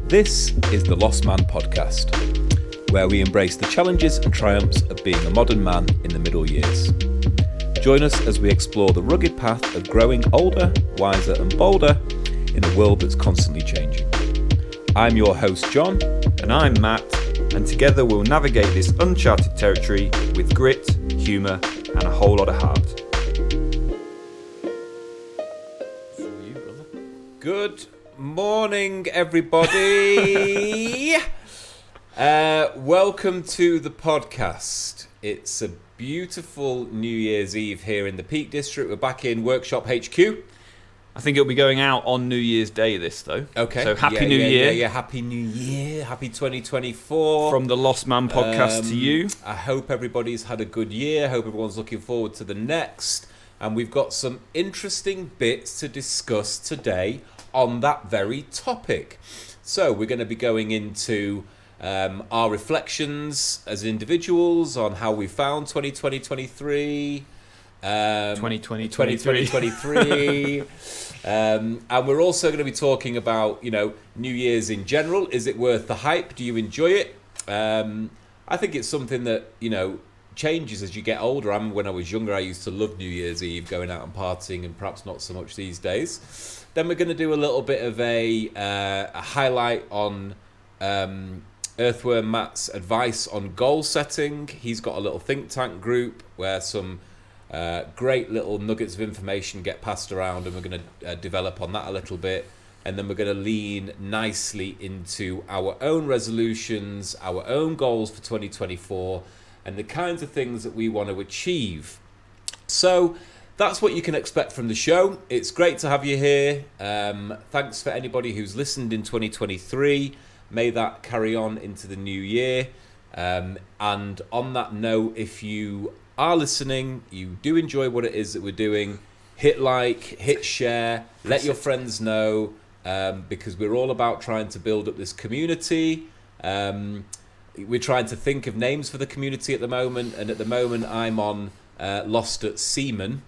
This is the Lost Man podcast, where we embrace the challenges and triumphs of being a modern man in the middle years. Join us as we explore the rugged path of growing older, wiser and bolder in a world that's constantly changing. I'm your host John. And I'm Matt, and together we'll navigate this uncharted territory with grit, humour and a whole lot of heart. Good morning, everybody. Welcome to the podcast. It's a beautiful New Year's Eve here in the Peak District. We're back in Workshop HQ. I think it'll be going out on New Year's Day this though. Okay. So Happy New Year. Yeah, Happy New Year. Happy 2024. From the Lost Man podcast to you. I hope everybody's had a good year. I hope everyone's looking forward to the next. And we've got some interesting bits to discuss today on that very topic. So we're going to be going into our reflections as individuals on how we found 2020-23. 2020-23. And we're also going to be talking about, New Year's in general. Is it worth the hype? Do you enjoy it? I think it's something that, changes as you get older. I remember when I was younger, I used to love New Year's Eve, going out and partying, and perhaps not so much these days. Then we're going to do a little bit of a highlight on Earthworm Matt's advice on goal setting. He's got a little think tank group where some great little nuggets of information get passed around, and we're going to develop on that a little bit. And then we're going to lean nicely into our own resolutions, our own goals for 2024, and the kinds of things that we want to achieve. So that's what you can expect from the show. It's great to have you here. Thanks for anybody who's listened in 2023. May that carry on into the new year. And on that note, if you are listening, you do enjoy what it is that we're doing, hit like, hit share, let your friends know, because we're all about trying to build up this community. We're trying to think of names for the community at the moment, and at the moment I'm on Lost at Seaman,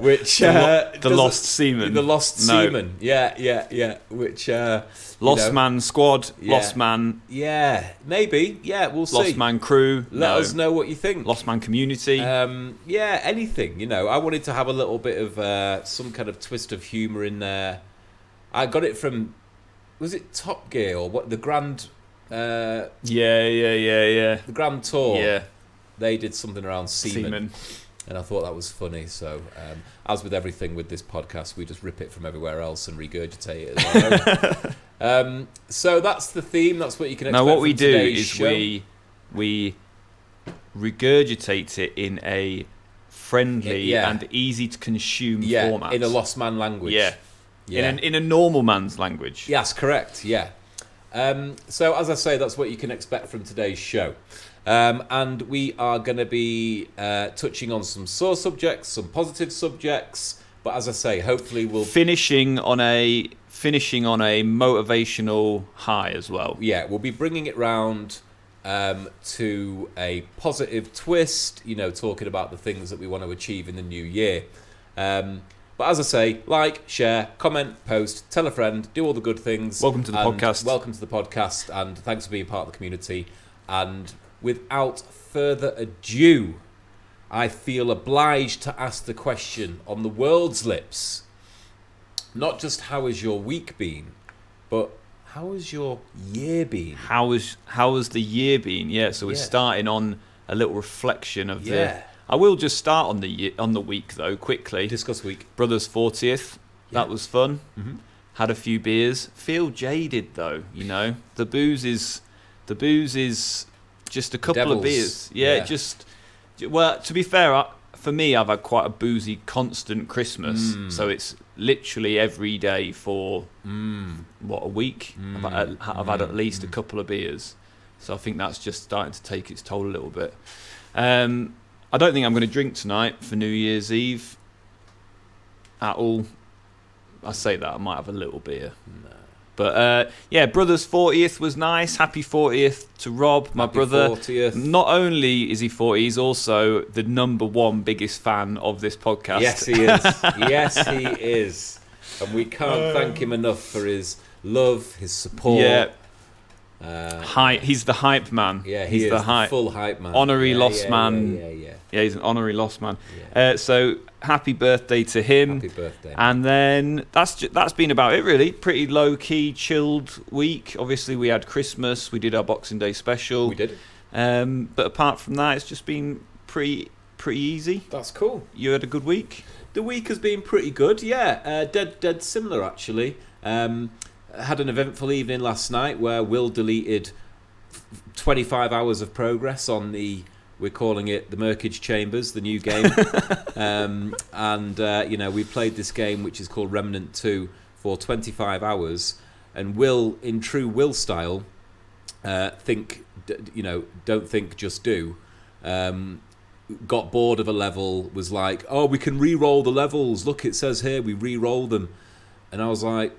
which the Lost Seaman. The Lost Seaman, yeah. Which Lost Man Squad, yeah. Lost Man. Yeah, maybe. Yeah, we'll see. Lost Man Crew. Let us know what you think. Lost Man Community. Yeah, anything. I wanted to have a little bit of some kind of twist of humour in there. I got it from, was it Top Gear or what? The Grand. Yeah. The Grand Tour. Yeah. They did something around semen. And I thought that was funny. So, as with everything with this podcast, we just rip it from everywhere else and regurgitate it as well. So that's the theme. That's what you can expect. Now, what we from do today's is show. we regurgitate it in a friendly and easy to consume format. In a Lost Man language. Yeah. In a normal man's language. Yes, correct. Yeah. So as I say, that's what you can expect from today's show. And we are going to be touching on some sore subjects, some positive subjects. But as I say, hopefully we'll finishing on a motivational high as well. Yeah, we'll be bringing it round to a positive twist. Talking about the things that we want to achieve in the new year. But as I say, like, share, comment, post, tell a friend, do all the good things. Welcome to the podcast. Welcome to the podcast, and thanks for being part of the community. And without further ado, I feel obliged to ask the question on the world's lips. Not just how has your week been, but how has your year been? How has the year been? Yeah, so we're starting on a little reflection of the... I will just start on the week though, quickly. Discuss week. Brother's 40th. Yeah. That was fun. Mm-hmm. Had a few beers. Feel jaded though, The booze is just a couple of beers. Yeah, well, to be fair, for me, I've had quite a boozy, constant Christmas. So it's literally every day for a week. I've had at least a couple of beers. So I think that's just starting to take its toll a little bit. I don't think I'm going to drink tonight for New Year's Eve at all. I say that, I might have a little beer. No. But brother's 40th was nice. Happy 40th to Rob, my brother. 40th. Not only is he 40, he's also the number one biggest fan of this podcast. Yes, he is. Yes, he is. And we can't thank him enough for his love, his support. Yeah. He's the hype man. Yeah, he's is the hype. Full hype man. Honorary lost man. Yeah, he's an honorary lost man. Yeah. So happy birthday to him. Happy birthday. And then that's been about it, really. Pretty low-key, chilled week. Obviously, we had Christmas. We did our Boxing Day special. We did. But apart from that, it's just been pretty easy. That's cool. You had a good week? The week has been pretty good, yeah. Dead similar, actually. Had an eventful evening last night where Will deleted 25 hours of progress on we're calling it the Merkage Chambers, the new game. We played this game, which is called Remnant 2, for 25 hours. And Will, in true Will style, don't think, just do. Got bored of a level, was like, oh, we can re-roll the levels. Look, it says here, we re-roll them. And I was like,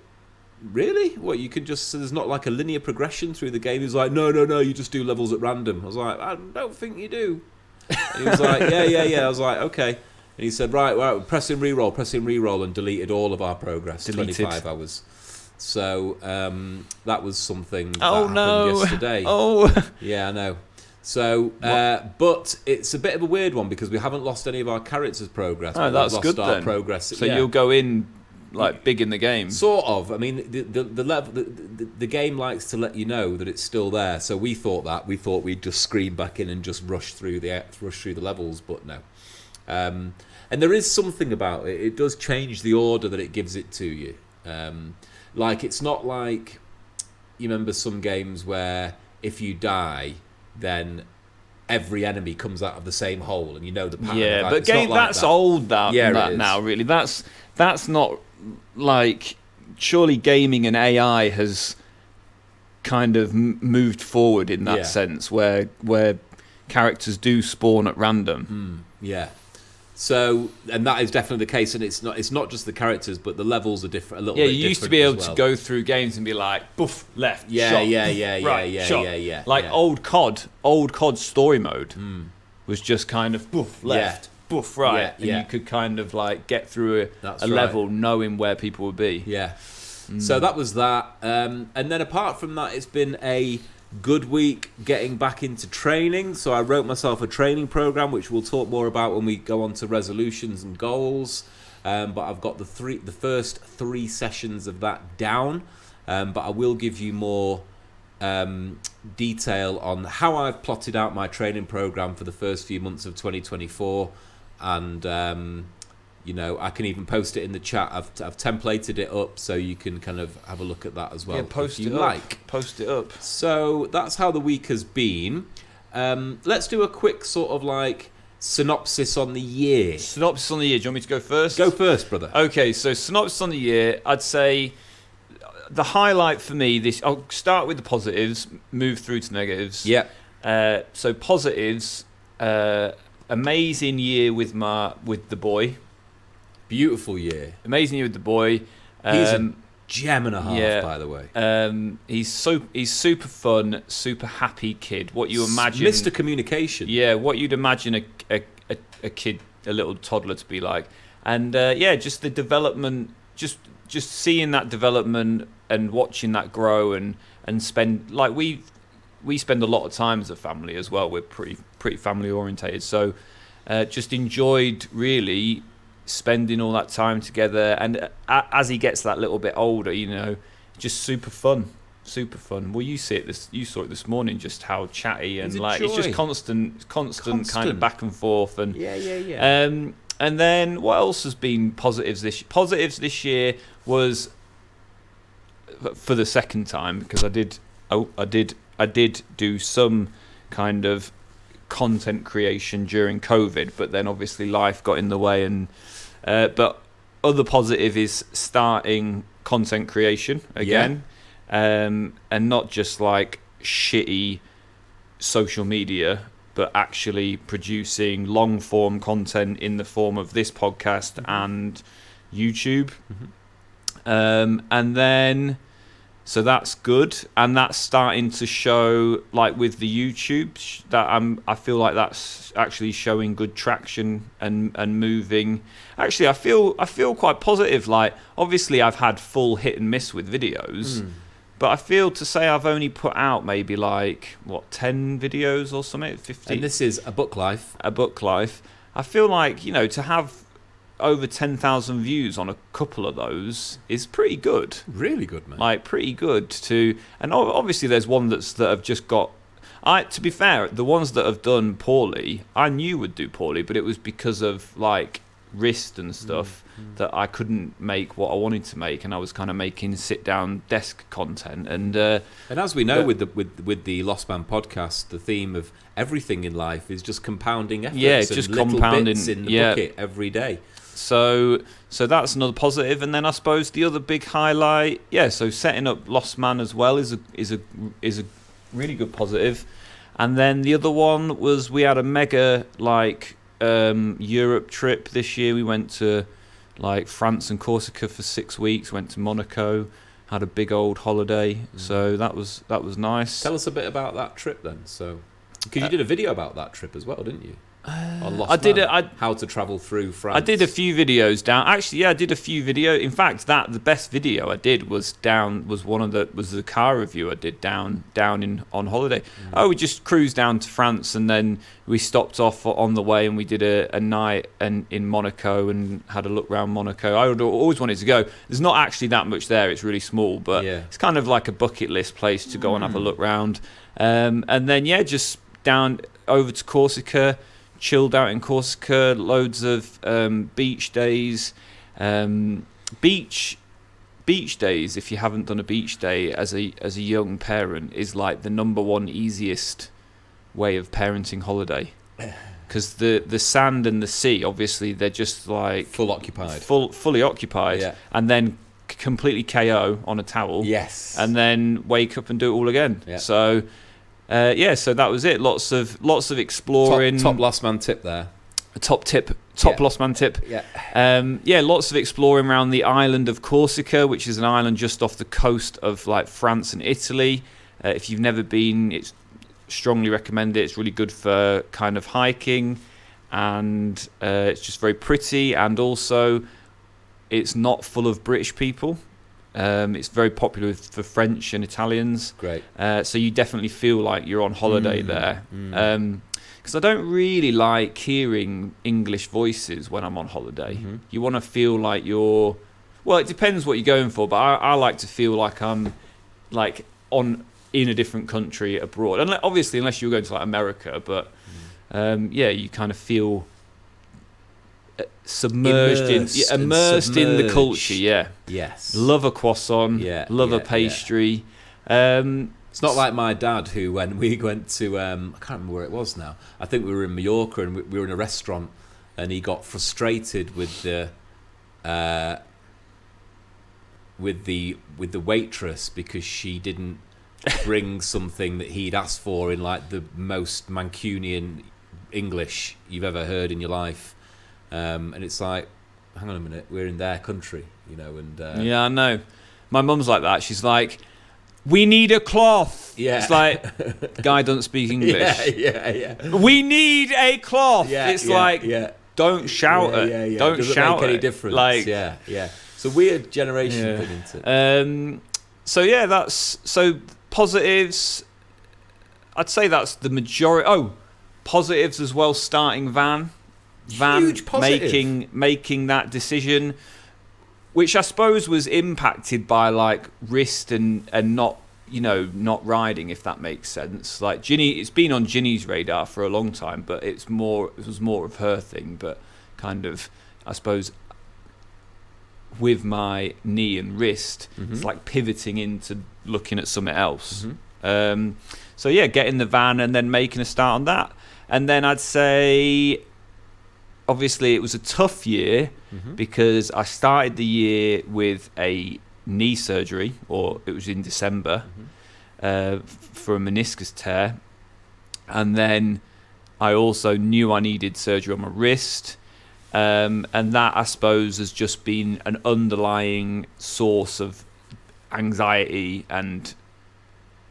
really? What, you can just, there's not like a linear progression through the game? He was like, no, you just do levels at random. I was like, I don't think you do. And he was like, yeah. I was like, okay. And he said, right, press in re-roll, and deleted all of our progress, 25 hours. So that was something that happened yesterday. Oh. Yeah, I know. So, but it's a bit of a weird one because we haven't lost any of our characters' progress. Oh, that's lost good our then. Progress. So you'll go in like big in the game. Sort of. I mean, the level, the game likes to let you know that it's still there. So we thought we'd just scream back in and just rush through the levels, but no. And there is something about it. It does change the order that it gives it to you. Like, it's not like, you remember some games where if you die, then every enemy comes out of the same hole, and you know the pattern. Yeah, but game that's old. That now really that's not like, surely gaming and AI has kind of moved forward in that sense, where characters do spawn at random. Yeah. So, and that is definitely the case, and it's not just the characters, but the levels are different. A little bit. Yeah, you used to be able to go through games and be like, boof, left, shot, yeah. Like old COD story mode was just kind of boof, left, boof, right, and you could kind of like get through a level knowing where people would be. Yeah. So that was that, and then apart from that, it's been a good week getting back into training. So I wrote myself a training program, which we'll talk more about when we go on to resolutions and goals. But I've got the first 3 sessions of that down. But I will give you more detail on how I've plotted out my training program for the first few months of 2024. And I can even post it in the chat. I've templated it up so you can kind of have a look at that as well. Yeah, post it up. So that's how the week has been. Let's do a quick sort of like synopsis on the year. Do you want me to go first? Go first, brother. Okay, so synopsis on the year. I'd say the highlight for me I'll start with the positives, move through to negatives. Yeah. So positives, amazing year with the boy. Beautiful year. Amazing year with the boy. He's a gem and a half, by the way. He's super fun, super happy kid. What you imagine, Mr. Communication. Yeah, what you'd imagine a kid, a little toddler to be like. And just the development, just seeing that development and watching that grow and spend, like, we spend a lot of time as a family as well. We're pretty family orientated, so just enjoyed really spending all that time together. And as he gets that little bit older, just super fun. Well, you saw it this morning, just how chatty and like it's just constant kind of back and forth. And and then what else has been positives this year? Positives this year was, for the second time, because I did do some kind of content creation during COVID, but then obviously life got in the way. And but other positive is starting content creation again, and not just like shitty social media, but actually producing long form content in the form of this podcast and YouTube. And then So that's good, and that's starting to show, like with the YouTube, that I feel like that's actually showing good traction and moving. Actually, I feel quite positive. Like, obviously, I've had full hit and miss with videos, but I feel to say I've only put out maybe like 10 videos or something, 15. And this is a book life. A book life. I feel like, you know, to have over 10,000 views on a couple of those is pretty good. Really good, man. Like, pretty good and obviously there's one that have just got. To be fair, the ones that have done poorly, I knew would do poorly, but it was because of like wrist and stuff that I couldn't make what I wanted to make, and I was kind of making sit down desk content. And as we know, with the Lost Man podcast, the theme of everything in life is just compounding efforts. Yeah, it's just little compounding bits in the bucket every day. So that's another positive, and then I suppose the other big highlight, so setting up Lost Man as well is a really good positive. And then the other one was we had a mega Europe trip this year. We went to like France and Corsica for 6 weeks. Went to Monaco, had a big old holiday. So that was nice. Tell us a bit about that trip then. So, because you did a video about that trip as well, didn't you? How to travel through France. I did a few videos down. Actually, I did a few videos. In fact, the best video I did was the car review I did down on holiday. We just cruised down to France, and then we stopped off on the way, and we did a night in Monaco and had a look around Monaco. I always wanted to go. There's not actually that much there. It's really small, but it's kind of like a bucket list place to go and have a look round. And then just down over to Corsica. Chilled out in Corsica, loads of beach days. Beach days, if you haven't done a beach day as a young parent, is like the number one easiest way of parenting holiday. Because the sand and the sea, obviously, they're just like fully occupied, and then completely KO on a towel. Yes, and then wake up and do it all again. Yeah. So. So that was it. Lots of exploring. Top Lost Man tip there. Top Lost Man tip. Yeah. Lots of exploring around the island of Corsica, which is an island just off the coast of like France and Italy. If you've never been, it's strongly recommend it. It's really good for kind of hiking, and it's just very pretty, and also it's not full of British people. It's very popular for French and Italians. Great. So you definitely feel like you're on holiday there. Because I don't really like hearing English voices when I'm on holiday. You want to feel like you're... Well, it depends what you're going for, but I like to feel like I'm like in a different country abroad. And obviously, unless you're going to like America, but you kind of feel... immersed in the culture. Yes. Love a croissant. Love a pastry. It's not like my dad, who when we went to I can't remember where it was now. I think we were in Mallorca, and we were in a restaurant, and he got frustrated with the waitress because she didn't bring something that he'd asked for in like the most Mancunian English you've ever heard in your life. And it's like, hang on a minute, we're in their country, and... I know. My mum's like that. She's like, we need a cloth. Yeah. It's like, the guy doesn't speak English. Yeah. We need a cloth. Don't shout it. Yeah. Don't doesn't shout make any it. difference. Like, yeah. It's a weird generation thing, isn't it? So positives, I'd say that's the majority. Positives as well, starting Van Huge positive. making that decision, which I suppose was impacted by like wrist and not riding, if that makes sense. Like Ginny, it's been on Ginny's radar for a long time, but it was more of her thing. But kind of, I suppose, with my knee and wrist, it's like pivoting into looking at something else. Getting the van and then making a start on that, and then I'd say. Obviously, it was a tough year because I started the year with a knee surgery, or it was in December, for a meniscus tear. And then I also knew I needed surgery on my wrist. And that, I suppose, has just been an underlying source of anxiety and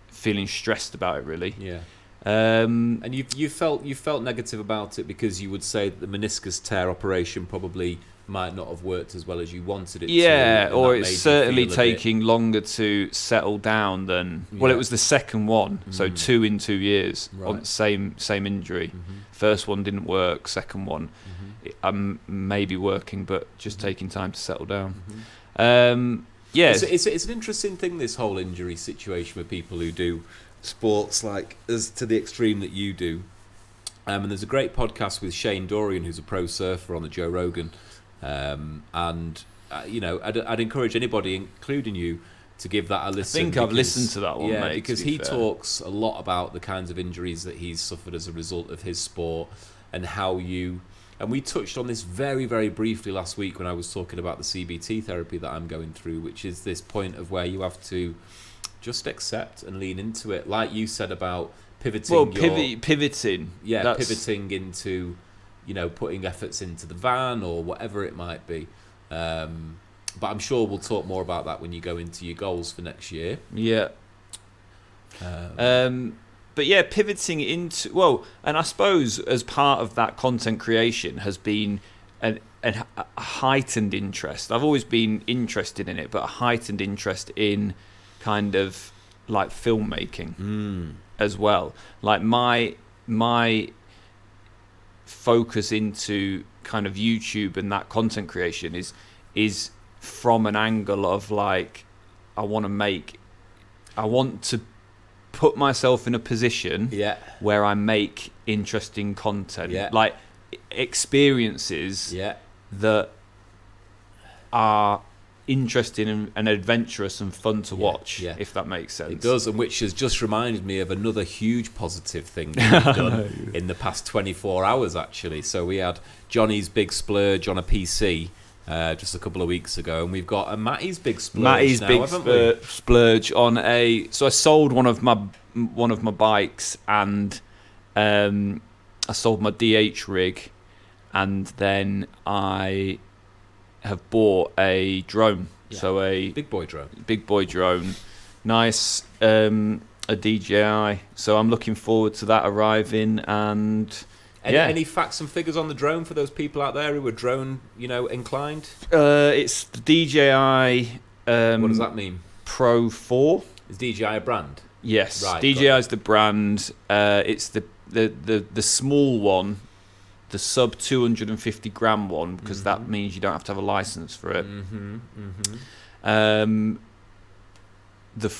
feeling stressed about it, really. Yeah. And you felt negative about it because you would say that the meniscus tear operation probably might not have worked as well as you wanted it to. Yeah, or it's certainly taking longer to settle down than... Well, it was the second one, so 2 in 2 years, on same injury. First one didn't work, second one I'm maybe working, but just taking time to settle down. Yeah, it's an interesting thing, this whole injury situation with people who do sports like as to the extreme that you do. And there's a great podcast with Shane Dorian, who's a pro surfer, on the Joe Rogan. I'd encourage anybody, including you, to give that a listen. I think I've listened to that one, mate, because he talks a lot about the kinds of injuries that he's suffered as a result of his sport, and how you... And we touched on this very, very briefly last week when I was talking about the CBT therapy that I'm going through, which is this point of where you have to just accept and lean into it, like you said about pivoting. Well, pivoting. Yeah, pivoting into, putting efforts into the van or whatever it might be. But I'm sure we'll talk more about that when you go into your goals for next year. Yeah. But yeah, pivoting into... Well, and I suppose as part of that content creation has been a heightened interest. I've always been interested in it, but a heightened interest in kind of like filmmaking as well. Like my focus into kind of YouTube and that content creation is from an angle of like, I want to put myself in a position where I make interesting content, like experiences that are interesting and adventurous and fun to watch, if that makes sense. It does, and which has just reminded me of another huge positive thing that we've done in the past 24 hours, actually. So we had Johnny's big splurge on a PC just a couple of weeks ago, and we've got a Matty's big splurge splurge on a... So I sold one of my bikes, and I sold my DH rig, and then I have bought a drone. So a big boy drone, nice, a DJI. So I'm looking forward to that arriving. And any facts and figures on the drone for those people out there who are drone inclined? It's the DJI what does that mean? Pro 4. Is DJI a brand? Yes, right, DJI is the brand. It's the small one, the sub 250 gram one, because that means you don't have to have a license for it.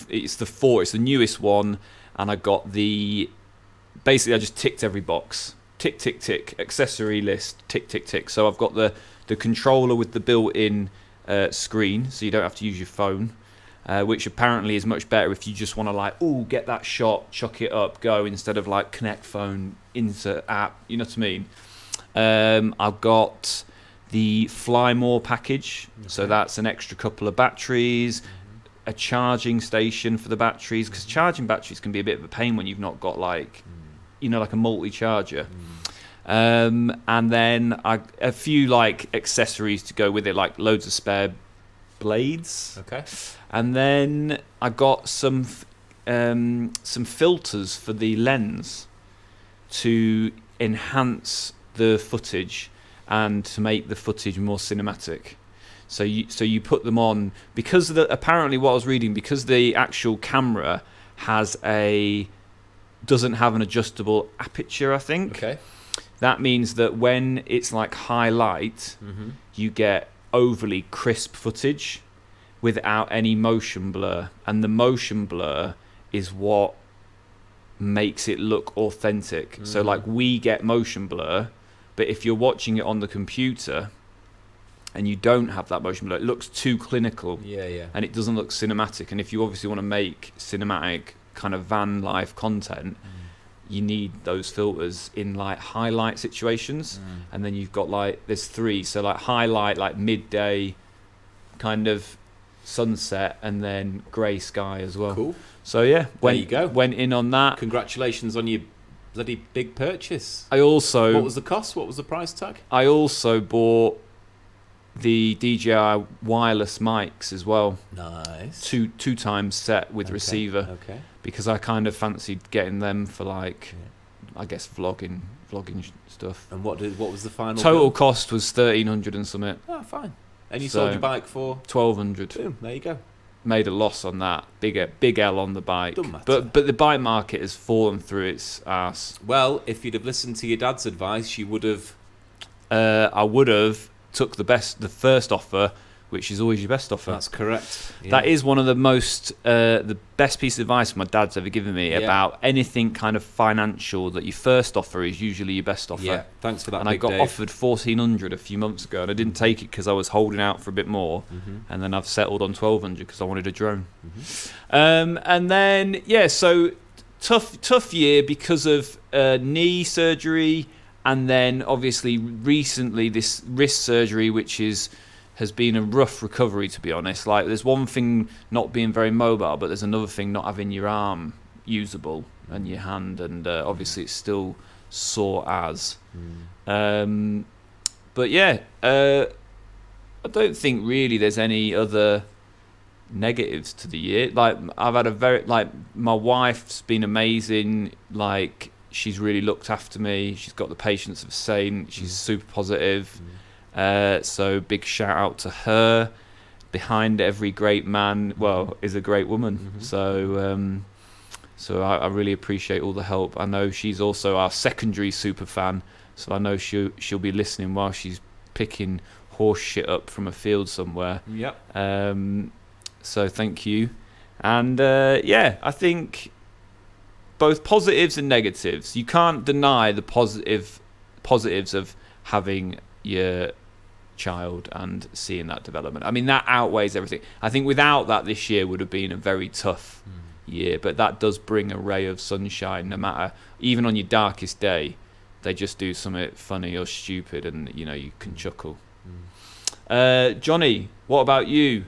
It's the 4. It's the newest one, and I got basically I just ticked every box. Tick, tick, tick. Accessory list. Tick, tick, tick. So I've got the controller with the built-in screen, so you don't have to use your phone. Which apparently is much better if you just want to get that shot, chuck it up, go, instead of like connect phone, insert app, you know what I mean? I've got the Fly More package, so that's an extra couple of batteries, a charging station for the batteries, because charging batteries can be a bit of a pain when you've not got like a multi-charger. And then a few like accessories to go with it, like loads of spare blades. Okay. And then I got some filters for the lens to enhance the footage and to make the footage more cinematic. So you put them on because apparently what I was reading, because the actual camera doesn't have an adjustable aperture, I think. Okay. That means that when it's like high light, you get overly crisp footage without any motion blur, and the motion blur is what makes it look authentic. So like we get motion blur, but if you're watching it on the computer and you don't have that motion blur, it looks too clinical, and it doesn't look cinematic. And if you obviously want to make cinematic kind of van life content, you need those filters in like highlight situations. And then you've got like there's 3, so like highlight, like midday, kind of sunset, and then grey sky as well. Cool. So yeah, there you go. Went in on that. Congratulations on your bloody big purchase. What was the cost? What was the price tag? I also bought the DJI wireless mics as well. Nice. Two times set with receiver. Okay. Because I kind of fancied getting them for like, I guess vlogging stuff. And what was the final total bill? cost was 1,300 and something. Oh, fine. And you sold your bike for 1,200. Boom. There you go. Made a loss on that. Big L on the bike. Doesn't matter. But the bike market has fallen through its arse. Well, if you'd have listened to your dad's advice, you would have. I would have took the first offer, which is always your best offer. That's correct. Yeah. That is one of the best piece of advice my dad's ever given me about anything kind of financial. That your first offer is usually your best offer. Yeah, thanks for that. And I got offered 1,400 a few months ago, and I didn't take it because I was holding out for a bit more. And then I've settled on 1,200 because I wanted a drone. And then so tough year because of knee surgery, and then obviously recently this wrist surgery, which has been a rough recovery, to be honest. Like, there's one thing not being very mobile, but there's another thing not having your arm usable and your hand, and obviously it's still sore as. But yeah, I don't think really there's any other negatives to the year. Like, I've had my wife's been amazing. Like, she's really looked after me. She's got the patience of a saint. She's super positive. So big shout out to her. Behind every great man, is a great woman. So I really appreciate all the help. I know she's also our secondary super fan, so I know she'll be listening while she's picking horse shit up from a field somewhere. Yep. So thank you. And I think both positives and negatives. You can't deny the positives of having your child and seeing that development. I mean, that outweighs everything. I think without that, this year would have been a very tough year, but that does bring a ray of sunshine. No matter, even on your darkest day, they just do something funny or stupid, and you can chuckle. Johnny, what about you?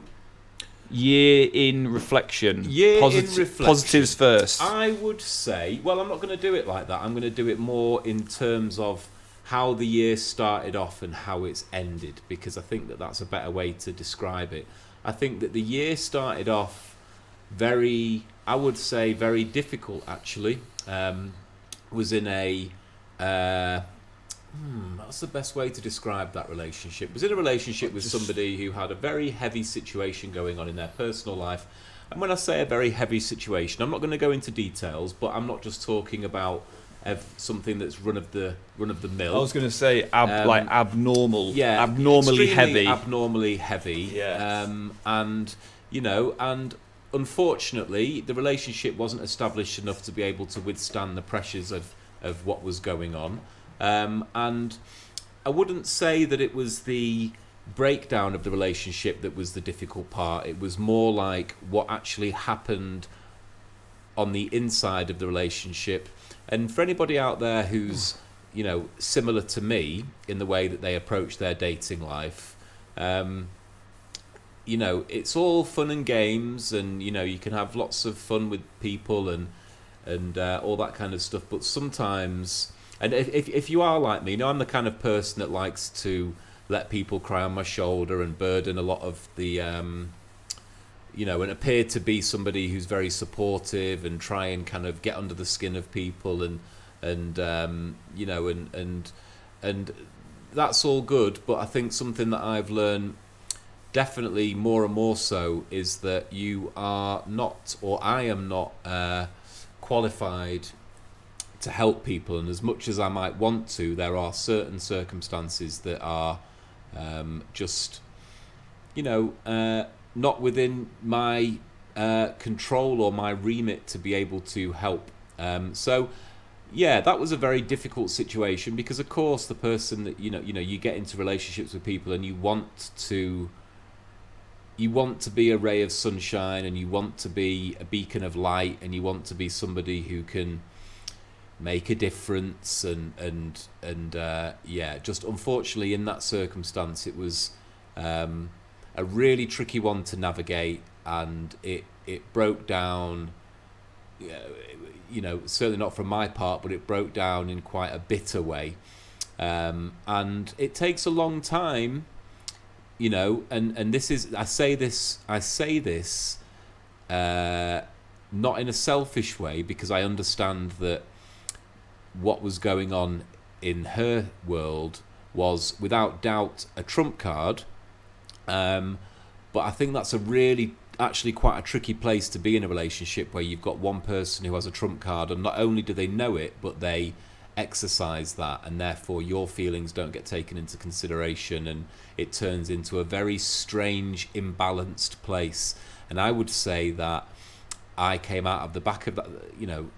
Year in reflection. Positives first. I would say, well, I'm not going to do it like that. I'm going to do it more in terms of how the year started off and how it's ended, because I think that that's a better way to describe it. I think that the year started off very difficult, actually. Was in a that's the best way to describe that relationship. Was in a relationship with somebody who had a very heavy situation going on in their personal life. And when I say a very heavy situation, I'm not going to go into details, but I'm not just talking about something that's run of the mill. I was going to say like abnormal, abnormally heavy. Yeah. And unfortunately, the relationship wasn't established enough to be able to withstand the pressures of what was going on. And I wouldn't say that it was the breakdown of the relationship that was the difficult part. It was more like what actually happened on the inside of the relationship. And for anybody out there who's, similar to me in the way that they approach their dating life, it's all fun and games, and, you can have lots of fun with people and all that kind of stuff. But sometimes, and if you are like me, I'm the kind of person that likes to let people cry on my shoulder and burden a lot of the, and appear to be somebody who's very supportive and try and kind of get under the skin of people and that's all good. But I think something that I've learned definitely more and more so is that you are not, or I am not, qualified to help people. And as much as I might want to, there are certain circumstances that are just, not within my control or my remit to be able to help. So that was a very difficult situation, because of course the person that you get into relationships with people and you want to be a ray of sunshine, and you want to be a beacon of light, and you want to be somebody who can make a difference, and just unfortunately in that circumstance it was a really tricky one to navigate, and it broke down, certainly not from my part, but it broke down in quite a bitter way, and it takes a long time you know, and this is, I say this not in a selfish way, because I understand that what was going on in her world was without doubt a trump card. But I think that's actually quite a tricky place to be in a relationship where you've got one person who has a trump card, and not only do they know it, but they exercise that, and therefore your feelings don't get taken into consideration, and it turns into a very strange, imbalanced place. And I would say that I came out of the back of that, you know,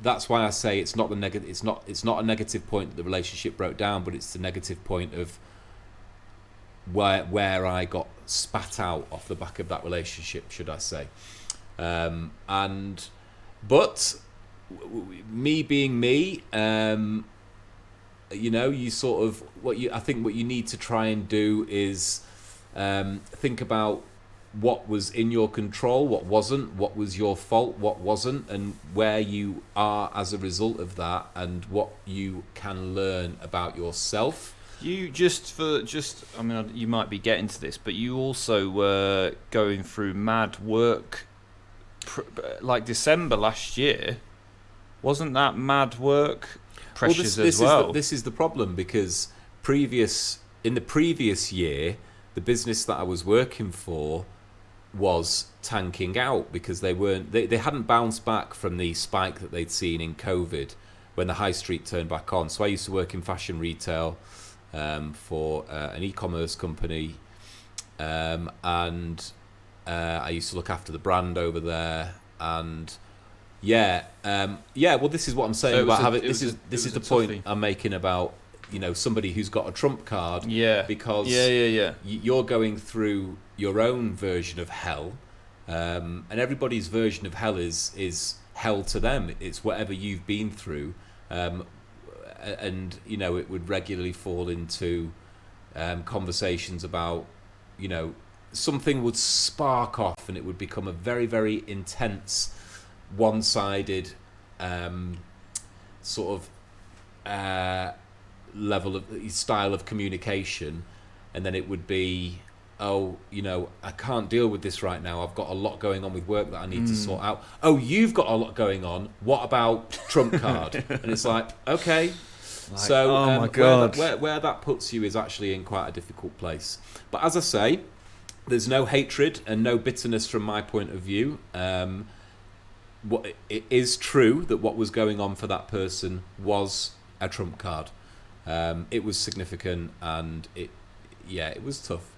that's why I say it's not a negative point that the relationship broke down, but it's the negative point of where I got spat out off the back of that relationship, should I say. But me being me, you know, you sort of, I think what you need to try and do is think about what was in your control, what wasn't, what was your fault, what wasn't, and where you are as a result of that, and what you can learn about yourself. You I mean, you might be getting to this, but you also were going through mad work, like December last year. Wasn't that mad work pressures as well? This is the problem, because in the previous year, the business that I was working for was tanking out, because they hadn't bounced back from the spike that they'd seen in COVID when the high street turned back on. So I used to work in fashion retail for an e-commerce company, and I used to look after the brand over there. And well, this is what I'm saying about having. This is the point I'm making about, you know, somebody who's got a trump card. Yeah. Because you're going through your own version of hell, and everybody's version of hell is hell to them. It's whatever you've been through, and you know, it would regularly fall into conversations about, you know, something would spark off, and it would become a very, very intense, one-sided sort of level of style of communication, and then it would be, oh, you know, I can't deal with this right now. I've got a lot going on with work that I need to sort out. Oh, you've got a lot going on. What about trump card? And it's like, okay. So oh my God. Where that puts you is actually in quite a difficult place. But as I say, there's no hatred and no bitterness from my point of view. It is true that what was going on for that person was a trump card. It was significant, and it was tough.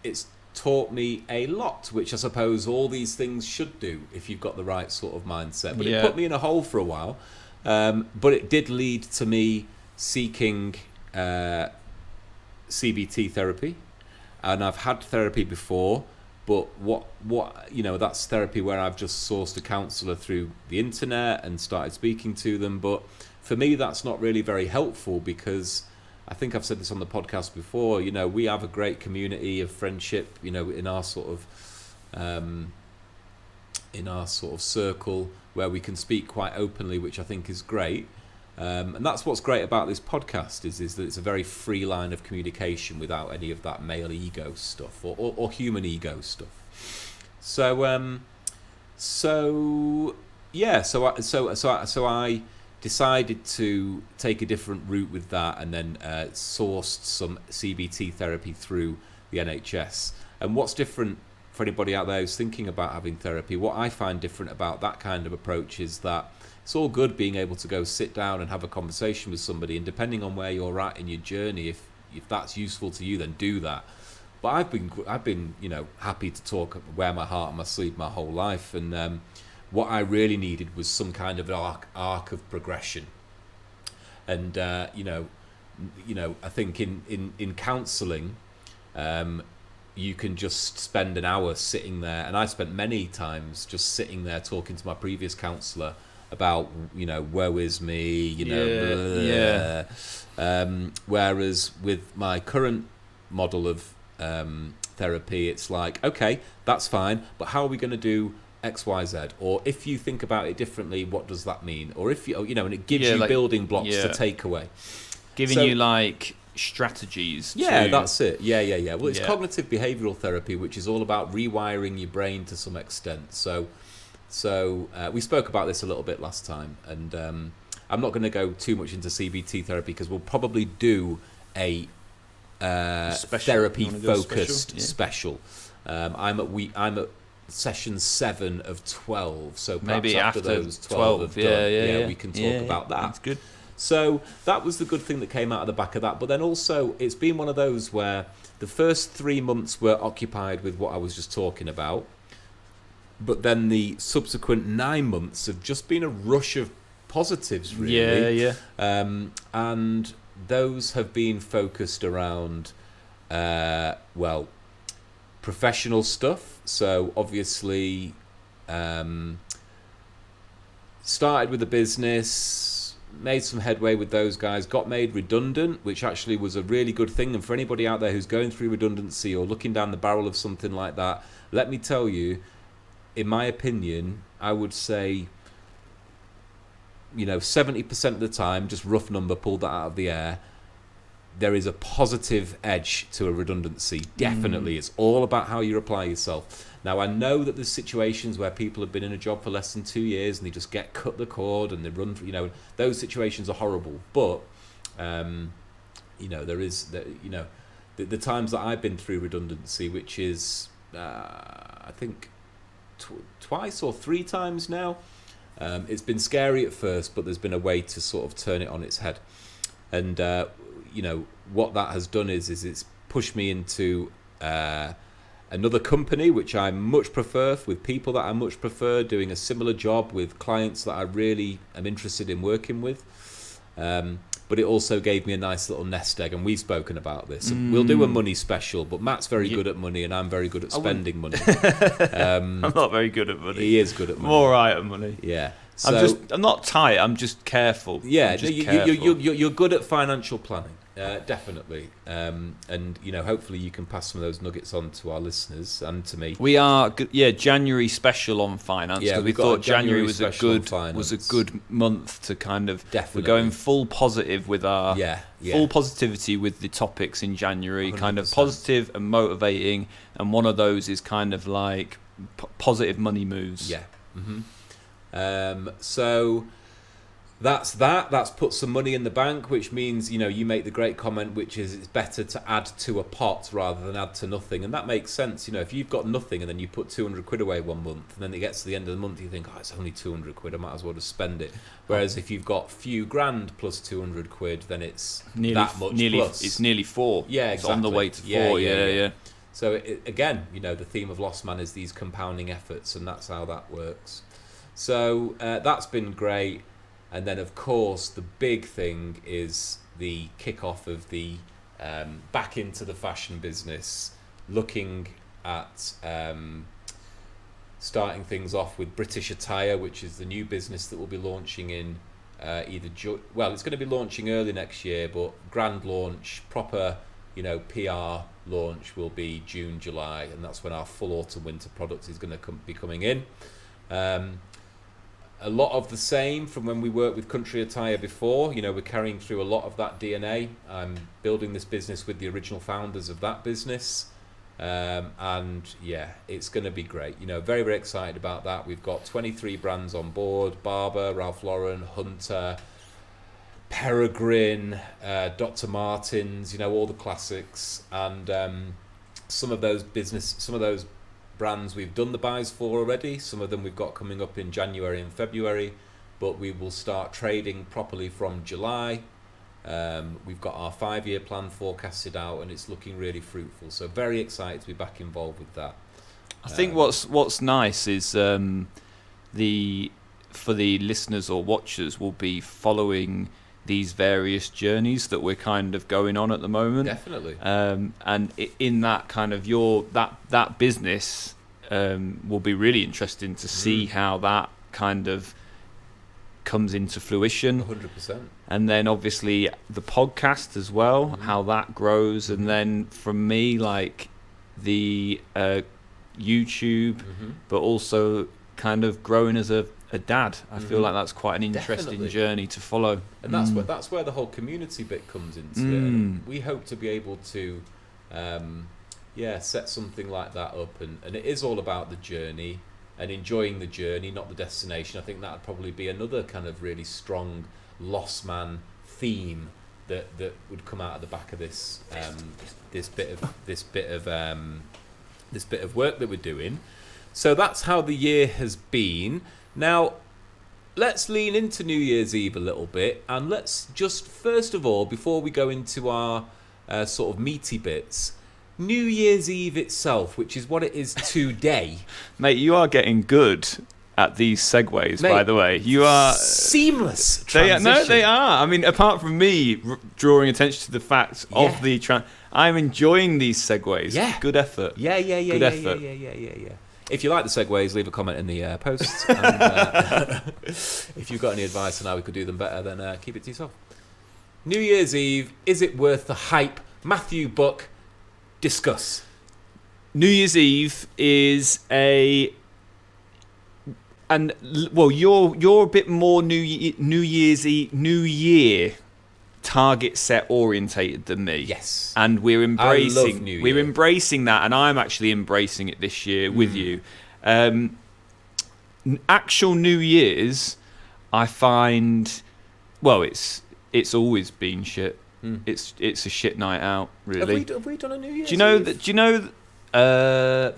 It's taught me a lot, which I suppose all these things should do if you've got the right sort of mindset. But it put me in a hole for a while. But it did lead to me seeking CBT therapy, and I've had therapy before. But what you know, that's therapy where I've just sourced a counsellor through the internet and started speaking to them. But for me, that's not really very helpful, because I think I've said this on the podcast before. You know, we have a great community of friendship, you know, in our sort of circle, where we can speak quite openly, which I think is great. And that's what's great about this podcast is that it's a very free line of communication without any of that male ego stuff or human ego stuff. So I decided to take a different route with that, and then sourced some CBT therapy through the NHS. And what's different for anybody out there who's thinking about having therapy, what I find different about that kind of approach is that it's all good being able to go sit down and have a conversation with somebody, and depending on where you're at in your journey, if that's useful to you, then do that. But I've been you know, happy to talk, wear my heart on my sleeve my whole life, and what I really needed was some kind of arc of progression. And you know, I think in counselling, you can just spend an hour sitting there, and I spent many times just sitting there talking to my previous counsellor about, you know, woe is me, you know, whereas with my current model of therapy, it's like, okay, that's fine, but how are we going to do XYZ, or if you think about it differently, what does that mean? Or if you and it gives you building blocks to take away, giving you like strategies. Yeah, that's it. Yeah. Well, it's cognitive behavioural therapy, which is all about rewiring your brain to some extent. So we spoke about this a little bit last time, and I'm not going to go too much into CBT therapy because we'll probably do a therapy focused special. I'm at session 7 of 12, so maybe after those 12 we can talk about that. That's good. So that was the good thing that came out of the back of that. But then also, it's been one of those where the first 3 months were occupied with what I was just talking about, but then the subsequent 9 months have just been a rush of positives, really. And those have been focused around professional stuff. So obviously started with a business, made some headway with those guys, got made redundant, which actually was a really good thing. And for anybody out there who's going through redundancy or looking down the barrel of something like that, let me tell you, in my opinion, I would say 70% of the time, just rough number, pulled that out of the air, there is a positive edge to a redundancy. Definitely. It's all about how you apply yourself. Now, I know that there's situations where people have been in a job for less than 2 years and they just get cut the cord and they run, those situations are horrible. But, there is, the times that I've been through redundancy, which is, I think, twice or 3 times now, it's been scary at first, but there's been a way to sort of turn it on its head. And, what that has done is it's pushed me into another company, which I much prefer, with people that I much prefer, doing a similar job with clients that I really am interested in working with. But it also gave me a nice little nest egg, and we've spoken about this. We'll do a money special, but Matt's very good at money, and I'm very good at spending money. I'm not very good at money. He is good at money. I'm all right at money. Yeah. So, I'm not tight. I'm just careful. Yeah, you're good at financial planning. Definitely, and hopefully you can pass some of those nuggets on to our listeners and to me. We are January special on finance, because we thought January was a good month to kind of. Definitely. We're going full positive with our full positivity with the topics in January, 100%. Kind of positive and motivating, and one of those is kind of like positive money moves. Yeah. Mm-hmm. So. That's put some money in the bank, which means, you make the great comment, which is it's better to add to a pot rather than add to nothing. And that makes sense. If you've got nothing and then you put 200 quid away one month, and then it gets to the end of the month, you think, it's only 200 quid, I might as well just spend it. Whereas if you've got few grand plus 200 quid, then it's that much plus. It's nearly 4. Yeah, exactly. It's on the way to 4, yeah. So again, the theme of Lost Man is these compounding efforts, and that's how that works. So that's been great. And then, of course, the big thing is the kickoff of the back into the fashion business, looking at starting things off with British Attire, which is the new business that we'll be launching in it's going to be launching early next year, but grand launch, proper, PR launch will be June, July, and that's when our full autumn winter product is going to be coming in. A lot of the same from when we worked with Country Attire before. We're carrying through a lot of that DNA. I'm building this business with the original founders of that business. And it's going to be great. Very, very excited about that. We've got 23 brands on board: Barbour, Ralph Lauren, Hunter, Peregrine, Dr. Martens, all the classics. And some of those brands we've done the buys for already. Some of them we've got coming up in January and February, but we will start trading properly from July. We've got our 5-year plan forecasted out, and it's looking really fruitful. So very excited to be back involved with that. I think what's nice is for the listeners or watchers will be following these various journeys that we're kind of going on at the moment. Definitely. And in that kind of that business will be really interesting to see how that kind of comes into fruition. 100%. And then obviously the podcast as well, how that grows. And then from me, like the YouTube, but also kind of growing as a dad. I feel like that's quite an interesting journey to follow. And that's where the whole community bit comes into it. We hope to be able to set something like that up, and it is all about the journey and enjoying the journey, not the destination. I think that would probably be another kind of really strong Lost Man theme that would come out of the back of this bit of work that we're doing. So that's how the year has been. Now, let's lean into New Year's Eve a little bit, and let's just, first of all, before we go into our sort of meaty bits, New Year's Eve itself, which is what it is today. Mate, you are getting good at these segues, by the way. You are... Seamless transition. They are. I mean, apart from me drawing attention to the fact of the... I'm enjoying these segues. Yeah. Good effort. Yeah. Good effort. Yeah. If you like the segues, leave a comment in the posts. And, if you've got any advice on how we could do them better, then keep it to yourself. New Year's Eve, is it worth the hype? Matthew Buck, discuss. New Year's Eve is you're a bit more New Year target set orientated than me. Yes. And we're embracing New Year. embracing that, and I'm actually embracing it this year with you. Actual New Year's, I find, well, it's always been shit. It's a shit night out, really. Have we done a New Year's Do you know Eve? that? Do you know?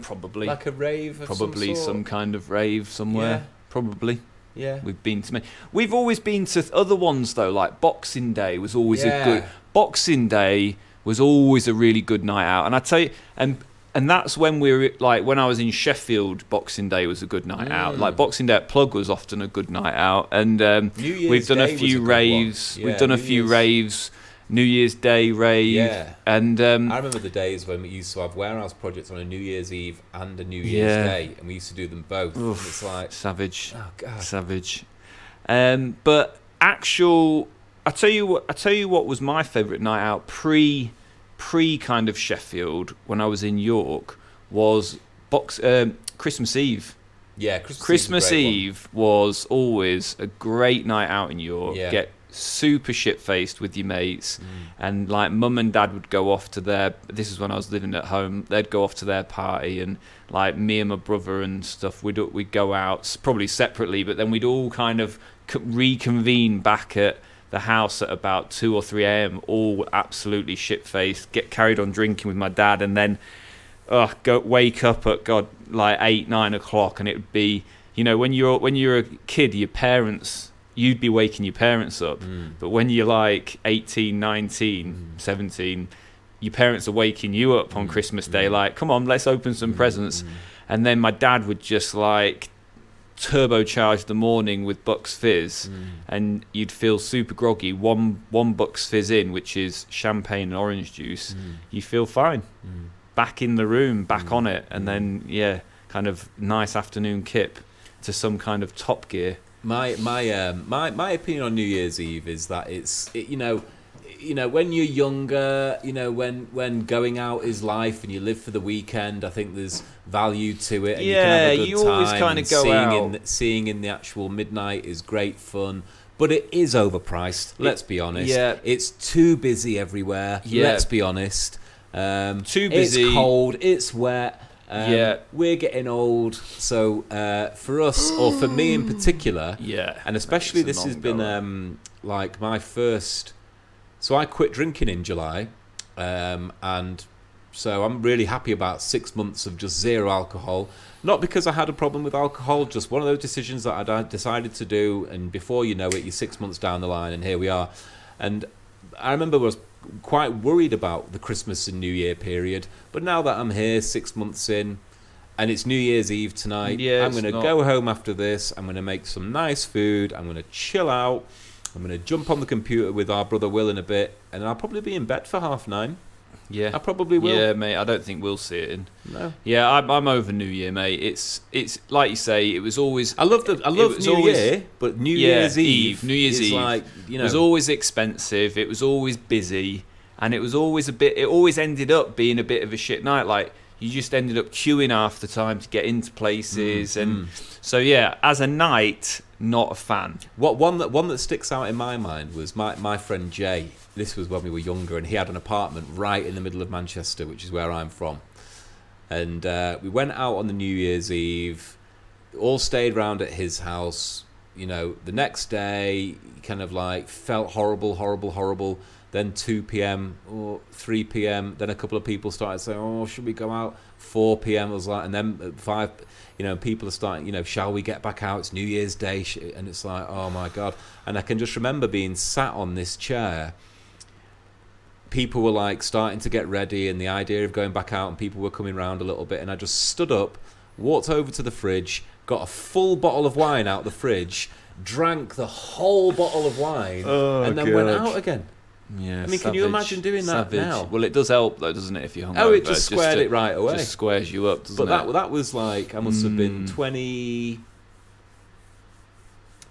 Probably. Like a rave of Probably some kind of rave somewhere. Yeah. Probably. Yeah. We've been to many. We've always been to other ones though, like Boxing Day was always a good. Boxing Day was always a really good night out, and I tell you, and that's when we were like when I was in Sheffield. Boxing Day was a good night out. Like Boxing Day at Plug was often a good night out, and we've done a few raves. We've done a few raves. New Year's Day rave, and I remember the days when we used to have warehouse projects on a New Year's Eve and a New Year's Day, and we used to do them both. And it's like savage, oh god, savage. But actual, I tell you what was my favourite night out pre kind of Sheffield when I was in York was Christmas Eve. Yeah, Christmas Eve was always a great night out in York. Yeah. Get super shit-faced with your mates, and like mum and dad would go off to this is when I was living at home, they'd go off to their party, and like me and my brother and stuff, we'd go out probably separately, but then we'd all kind of reconvene back at the house at about 2 or 3 a.m, all absolutely shit-faced, get carried on drinking with my dad, and then wake up at like 8-9 o'clock, and it would be, you know, when you're a kid, your parents, you'd be waking your parents up, but when you're like 18, 19, 17, your parents are waking you up on Christmas Day, like, come on, let's open some presents. And then my dad would just like turbocharge the morning with Bucks Fizz, and you'd feel super groggy. One Bucks Fizz in, which is champagne and orange juice, you feel fine. Back in the room, back on it, and then kind of nice afternoon kip to some kind of Top Gear. My opinion on New Year's Eve is that you know when you're younger, you know when going out is life and you live for the weekend, I think there's value to it, and you can have a good you time, always kind of go out. Seeing in the actual midnight is great fun, but it is overpriced. Let's be honest. Yeah. It's too busy everywhere. Yeah. Let's be honest. Too busy. It's cold. It's wet. We're getting old, so for us, or for me in particular, and especially this has been like my first. So I quit drinking in July, and so I'm really happy about 6 months of just zero alcohol. Not because I had a problem with alcohol, just one of those decisions that I decided to do, and before you know it, you're 6 months down the line, and here we are. And I remember I was quite worried about the Christmas and New Year period, but now that I'm here 6 months in, and it's New Year's Eve tonight, I'm going to go home after this, I'm going to make some nice food, I'm going to chill out, I'm going to jump on the computer with our brother Will in a bit, and I'll probably be in bed for 9:30. Yeah, I probably will. Yeah, mate. I don't think we'll see it in. No. Yeah, I'm over New Year, mate. It's like you say. It was always. I love New Year, but New Year's Eve. New Year's Eve, like, you know, was always expensive. It was always busy, and it was always a bit. It always ended up being a bit of a shit night. Like you just ended up queuing half the time to get into places. And so, yeah, as a night, not a fan. One that sticks out in my mind was my friend Jay. This was when we were younger, and he had an apartment right in the middle of Manchester, which is where I'm from. And we went out on the New Year's Eve, all stayed round at his house. You know, the next day, kind of like felt horrible. Then 2 p.m. or 3 p.m. Then a couple of people started saying, "Oh, should we go out?" 4 p.m. was like, and then at 5, you know, people are starting, you know, shall we get back out? It's New Year's Day, and it's like, oh my God. And I can just remember being sat on this chair. People were like starting to get ready, and the idea of going back out, and people were coming round a little bit, and I just stood up, walked over to the fridge, got a full bottle of wine out the fridge, drank the whole bottle of wine, and then went out again. Yeah, I mean, can you imagine doing that now? Well, it does help though, doesn't it? If you're hungover, oh, it just squared it right away. Just squares you up, doesn't it? But that was like, I must have been 20.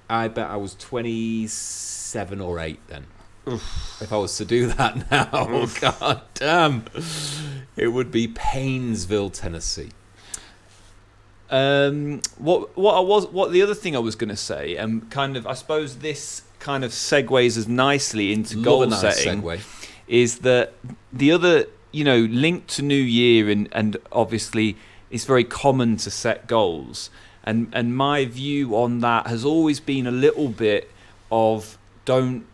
I bet I was 27 or 8 then. Oof. If I was to do that now, God damn, it would be Painesville, Tennessee. What the other thing I was going to say, and kind of, I suppose this kind of segues as nicely into goal setting, is that the other, you know, linked to New Year, and obviously it's very common to set goals, and my view on that has always been a little bit of don't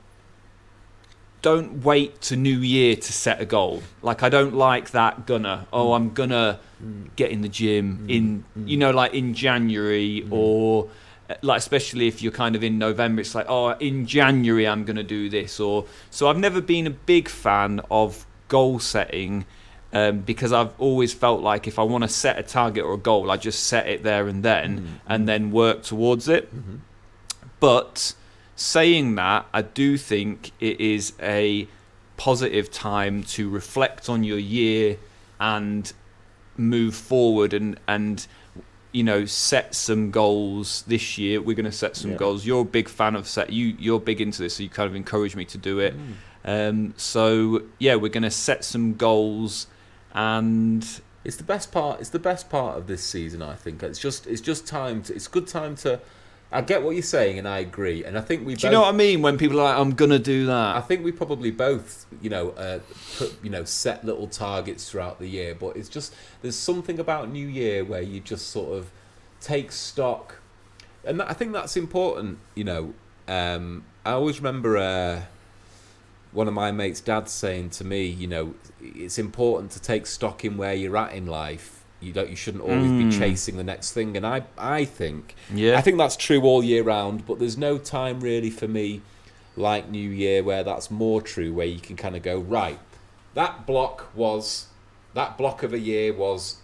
wait to New Year to set a goal. Like, I don't like that I'm gonna get in the gym in, you know, like in January, or like, especially if you're kind of in November, it's like, oh, in January I'm gonna do this. Or so I've never been a big fan of goal setting, because I've always felt like if I want to set a target or a goal, I just set it there and then work towards it. But saying that, I do think it is a positive time to reflect on your year and move forward and you know, set some goals this year. We're going to set some goals. You're a big fan of you're big into this, so you kind of encourage me to do it. So yeah, we're going to set some goals, and it's the best part. It's the best part of this season, I think. It's just time to. It's a good time to. I get what you're saying, and I agree. And I think we. Do you know what I mean when people are like, "I'm gonna do that"? I think we probably both, set little targets throughout the year. But it's just there's something about New Year where you just sort of take stock, and I think that's important. I always remember one of my mates' dads saying to me, it's important to take stock in where you're at in life. You shouldn't always be chasing the next thing, and I think that's true all year round. But there's no time really for me like New Year where that's more true, where you can kind of go, right, that block of a year was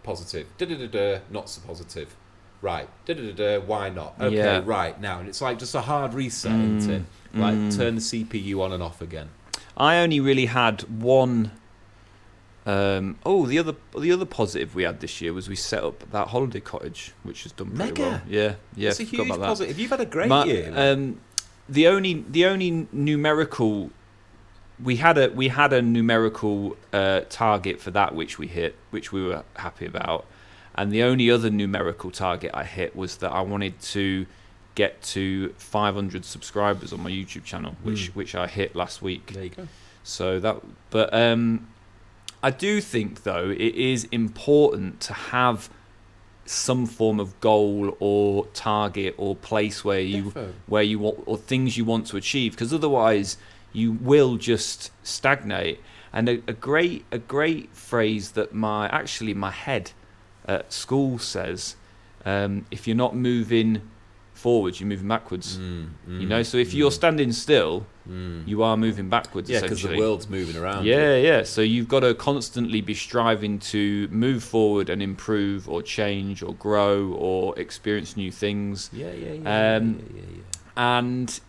positive, not so positive, right, why not? Okay, right now, and it's like just a hard reset, isn't it? Like turn the CPU on and off again. I only really had one. The other positive we had this year was we set up that holiday cottage, which has done pretty well. Yeah. It's a huge positive. You've had a great year. The only numerical we had a numerical target for that which we hit, which we were happy about, and the only other numerical target I hit was that I wanted to get to 500 subscribers on my YouTube channel, which I hit last week. There you go. So that, but I do think, though, it is important to have some form of goal or target or place where you want, or things you want to achieve, because otherwise you will just stagnate. And a great phrase that my head at school says, if you're not moving forwards, you're moving backwards. So if you're standing still, you are moving backwards. Yeah, because the world's moving around. Yeah. So you've got to constantly be striving to move forward and improve or change or grow or experience new things. And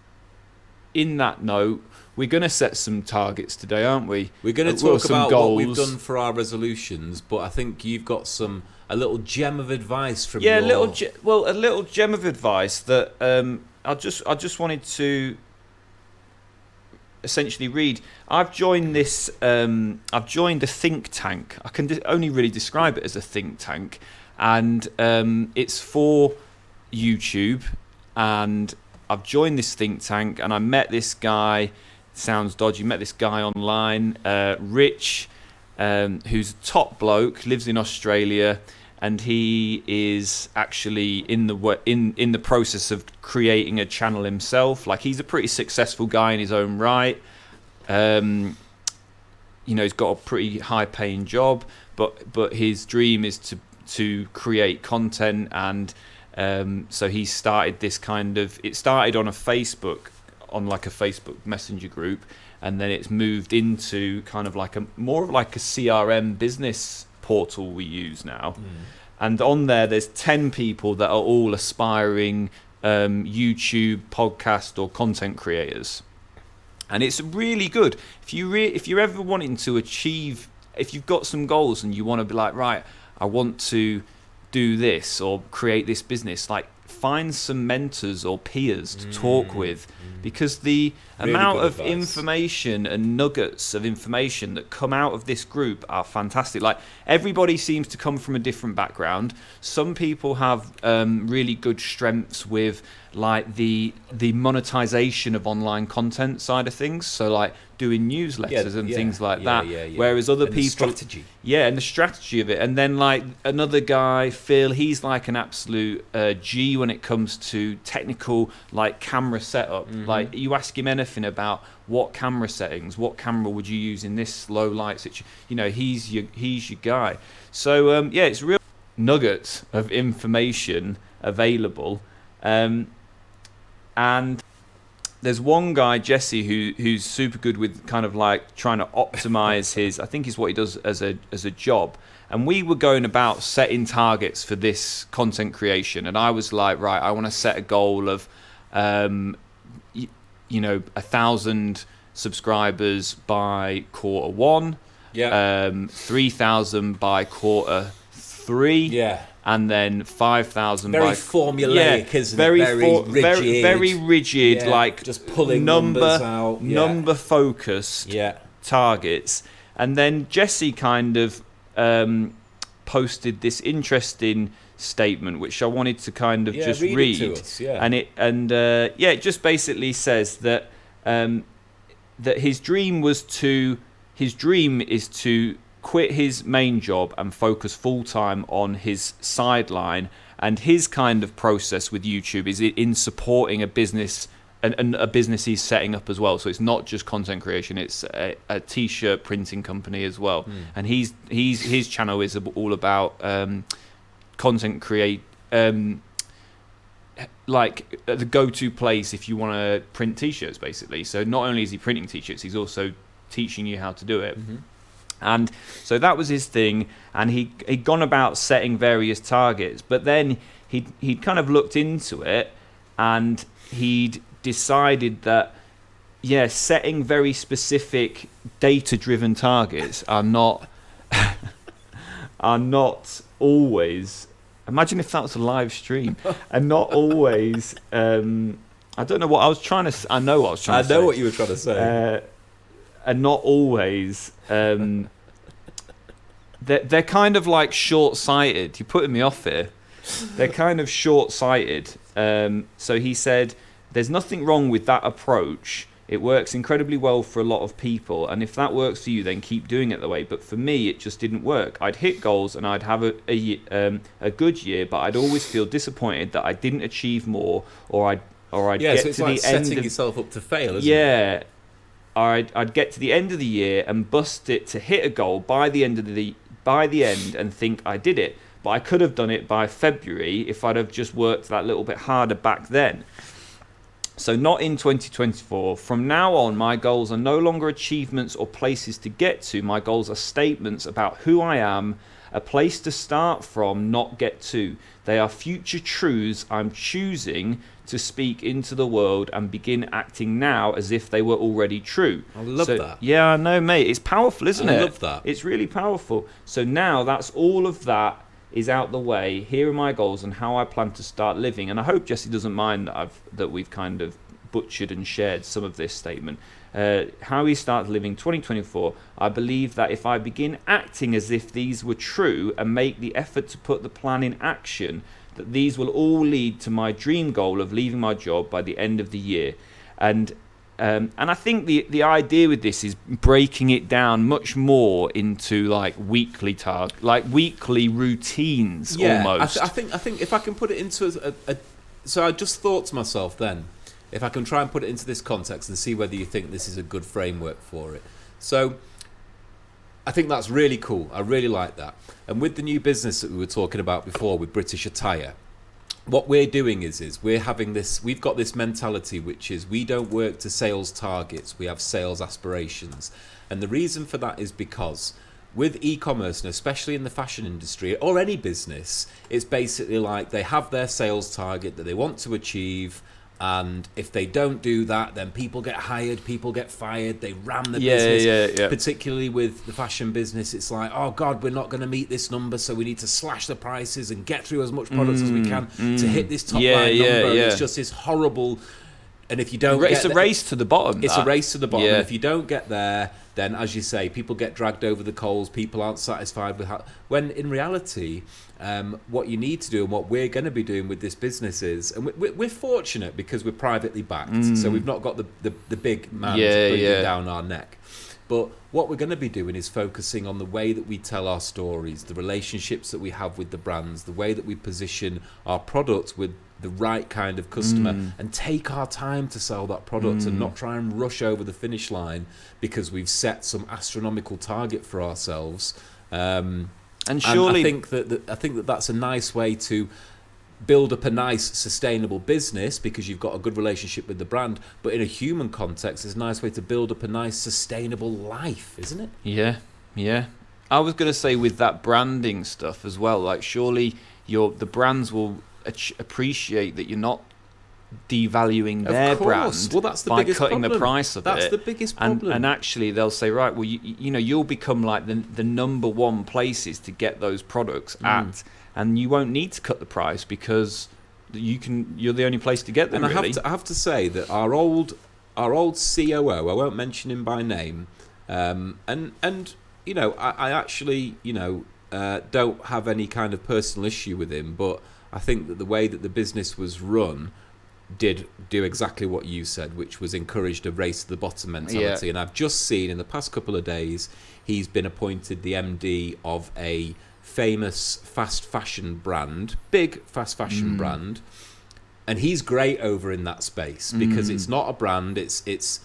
in that note, we're going to set some targets today, aren't we? We're going to talk about what we've done for our resolutions, but I think you've got a little gem of advice from a little gem of advice that I just wanted to essentially read. I've joined this. I've joined a think tank. I can only really describe it as a think tank, and it's for YouTube. And I've joined this think tank, and I met this guy. Sounds dodgy. Met this guy online, Rich, who's a top bloke, lives in Australia, and he is actually in the process of creating a channel himself. Like, he's a pretty successful guy in his own right. He's got a pretty high paying job, but his dream is to create content, and so he started this kind of. It started on a Facebook Messenger group, and then it's moved into kind of more of a CRM business portal we use now. And on there's 10 people that are all aspiring YouTube, podcast, or content creators, and it's really good. If you're ever wanting to achieve, if you've got some goals and you want to be like, right, I want to do this or create this business, like, find some mentors or peers to talk with, because the really amount of advice, information and nuggets of information that come out of this group are fantastic. Like, everybody seems to come from a different background. Some people have really good strengths with like the monetization of online content side of things, so like doing newsletters and things like that. Whereas other people, and the strategy of it. And then like another guy, Phil, he's like an absolute G when it comes to technical, like camera setup. Like, you ask him anything about what camera settings, what camera would you use in this low light situation, he's your guy. So it's real nuggets of information available. And there's one guy, Jesse, who's super good with kind of like trying to optimize his, I think is what he does as a job. And we were going about setting targets for this content creation, and I was like, right, I want to set a goal of 1,000 subscribers by Q1, 3,000 by Q3, and then 5,000 very formulaic, isn't it? Very rigid, like just pulling numbers out, number focused targets. And then Jesse kind of posted this interesting statement, which I wanted to kind of just read. It to us, it just basically says that that his dream is to quit his main job and focus full time on his sideline, and his kind of process with YouTube is in supporting a business and a business he's setting up as well. So it's not just content creation; it's a t-shirt printing company as well. And his channel is all about content create, like the go-to place if you want to print t-shirts, basically. So not only is he printing t-shirts, he's also teaching you how to do it. And so that was his thing, and he'd gone about setting various targets, but then he'd kind of looked into it, and he'd decided that setting very specific data-driven targets are not always. Imagine if that was a live stream, and not always. I don't know what I was trying to. I know what I was trying to say. I know what you were trying to say. And not always. They're kind of like short-sighted. You're putting me off here. They're kind of short-sighted. So he said, "There's nothing wrong with that approach. It works incredibly well for a lot of people, and if that works for you, then keep doing it that way. But for me, it just didn't work. I'd hit goals and I'd have a good year, but I'd always feel disappointed that I didn't achieve more, or I'd get so it's to like the end setting of yourself up to fail, isn't it? I'd get to the end of the year and bust it to hit a goal by the end and think I did it, but I could have done it by February if I'd have just worked that little bit harder back then. So not in 2024. From now on, my goals are no longer achievements or places to get to. My goals are statements about who I am, a place to start from, not get to. They are future truths I'm choosing to speak into the world and begin acting now as if they were already true." I love that. Yeah, I know, mate. It's powerful, isn't it? I love that. It's really powerful. So now that's all of that is out the way. Here are my goals and how I plan to start living. And I hope Jesse doesn't mind that we've kind of butchered and shared some of this statement. how he starts living 2024. I believe that if I begin acting as if these were true and make the effort to put the plan in action, that these will all lead to my dream goal of leaving my job by the end of the year. And I think the idea with this is breaking it down much more into like weekly weekly routines. Almost. I think if I can put it into so I just thought to myself then, if I can try and put it into this context and see whether you think this is a good framework for it. So I think that's really cool. I really like that. And with the new business that we were talking about before with British Attire, what we're doing is we've got this mentality, which is we don't work to sales targets, we have sales aspirations. And the reason for that is because with e-commerce, and especially in the fashion industry or any business, it's basically like they have their sales target that they want to achieve, and if they don't do that, then people get hired, people get fired, they ram the business. Yeah. Particularly with the fashion business, it's like, oh God, we're not going to meet this number, so we need to slash the prices and get through as much products as we can to hit this top line number. And it's just this horrible. And if you don't, it's a race to the bottom. It's a race to the bottom. And if you don't get there, then as you say, people get dragged over the coals. People aren't satisfied with when in reality, what you need to do and what we're going to be doing with this business is, and we're fortunate because we're privately backed, so we've not got the big man breathing down our neck. But what we're going to be doing is focusing on the way that we tell our stories, the relationships that we have with the brands, the way that we position our product with the right kind of customer, and take our time to sell that product and not try and rush over the finish line because we've set some astronomical target for ourselves. And surely, I think that that's a nice way to build up a nice sustainable business because you've got a good relationship with the brand, but in a human context, it's a nice way to build up a nice sustainable life, isn't it? Yeah. I was going to say with that branding stuff as well, like surely the brands will appreciate that you're not devaluing their brand by cutting the price of it. That's the biggest problem. And actually they'll say, right, well, you'll become like the number one places to get those products at, and you won't need to cut the price because you're the only place to get them. And I have to say that our old COO, I won't mention him by name, and I actually don't have any kind of personal issue with him, but I think that the way that the business was run did do exactly what you said, which was encouraged a race to the bottom mentality. And I've just seen in the past couple of days, he's been appointed the MD of a famous fast fashion brand, big fast fashion brand, and he's great over in that space because it's not a brand, it's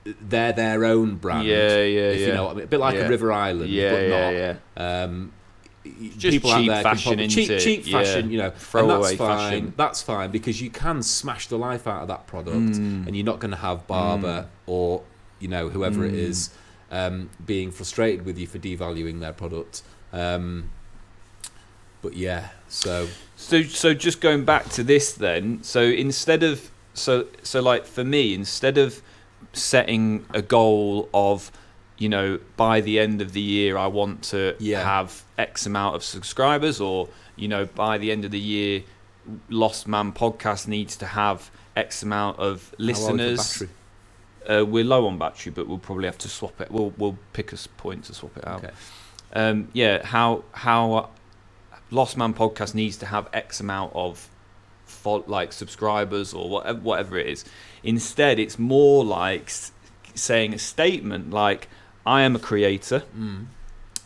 they're their own brand. You know what I mean, a bit like a River Island, but not. Just people cheap out there fashion, cheap fashion, and throwaway that's fine. Fashion. That's fine because you can smash the life out of that product, and you're not going to have Barber or whoever it is being frustrated with you for devaluing their product. But yeah, so just going back to this then. So instead of like for me, instead of setting a goal of by the end of the year, I want to have X amount of subscribers, or, by the end of the year, Lost Man Podcast needs to have X amount of listeners. We're low on battery, but we'll probably have to swap it. We'll pick a point to swap it out. Okay. How Lost Man Podcast needs to have X amount of subscribers or whatever it is. Instead, it's more like saying a statement like, I am a creator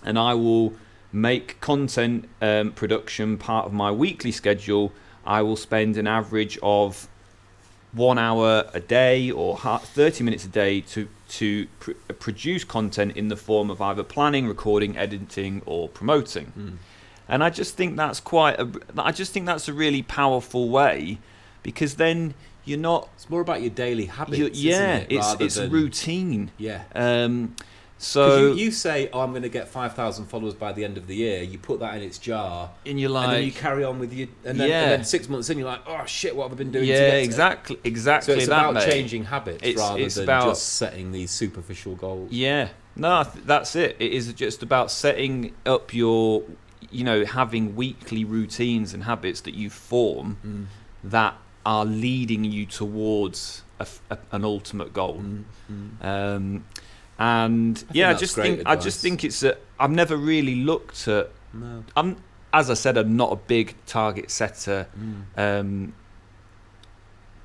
and I will make content production part of my weekly schedule. I will spend an average of 1 hour a day or 30 minutes a day to produce content in the form of either planning, recording, editing, or promoting. And I just think that's a really pouful way, because then you're not. It's more about your daily habits. Isn't it? It's routine. Yeah. So you say, I'm going to get 5,000 followers by the end of the year. You put that in its jar, and you're like, and then you carry on with your, and then 6 months in, you're like, oh shit, what have I been doing? Exactly. So it's that, about changing habits rather than just setting these superficial goals. Yeah, no, that's it. It is just about setting up your, having weekly routines and habits that you form that are leading you towards an ultimate goal. And I just think it's I've never really looked at. No. As I said, I'm not a big target setter,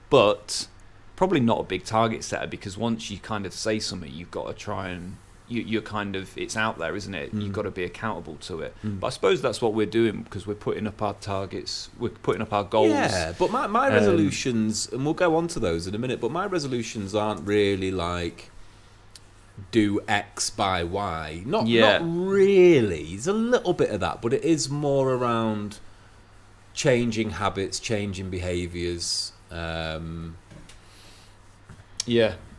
but probably not a big target setter, because once you kind of say something, you've got to try and you're kind of, it's out there, isn't it? You've got to be accountable to it. But I suppose that's what we're doing, because we're putting up our targets, we're putting up our goals. Yeah, but my resolutions, and we'll go on to those in a minute, but my resolutions aren't really like do X by Y. Not really. There's a little bit of that, but it is more around changing habits, changing behaviours. Yeah.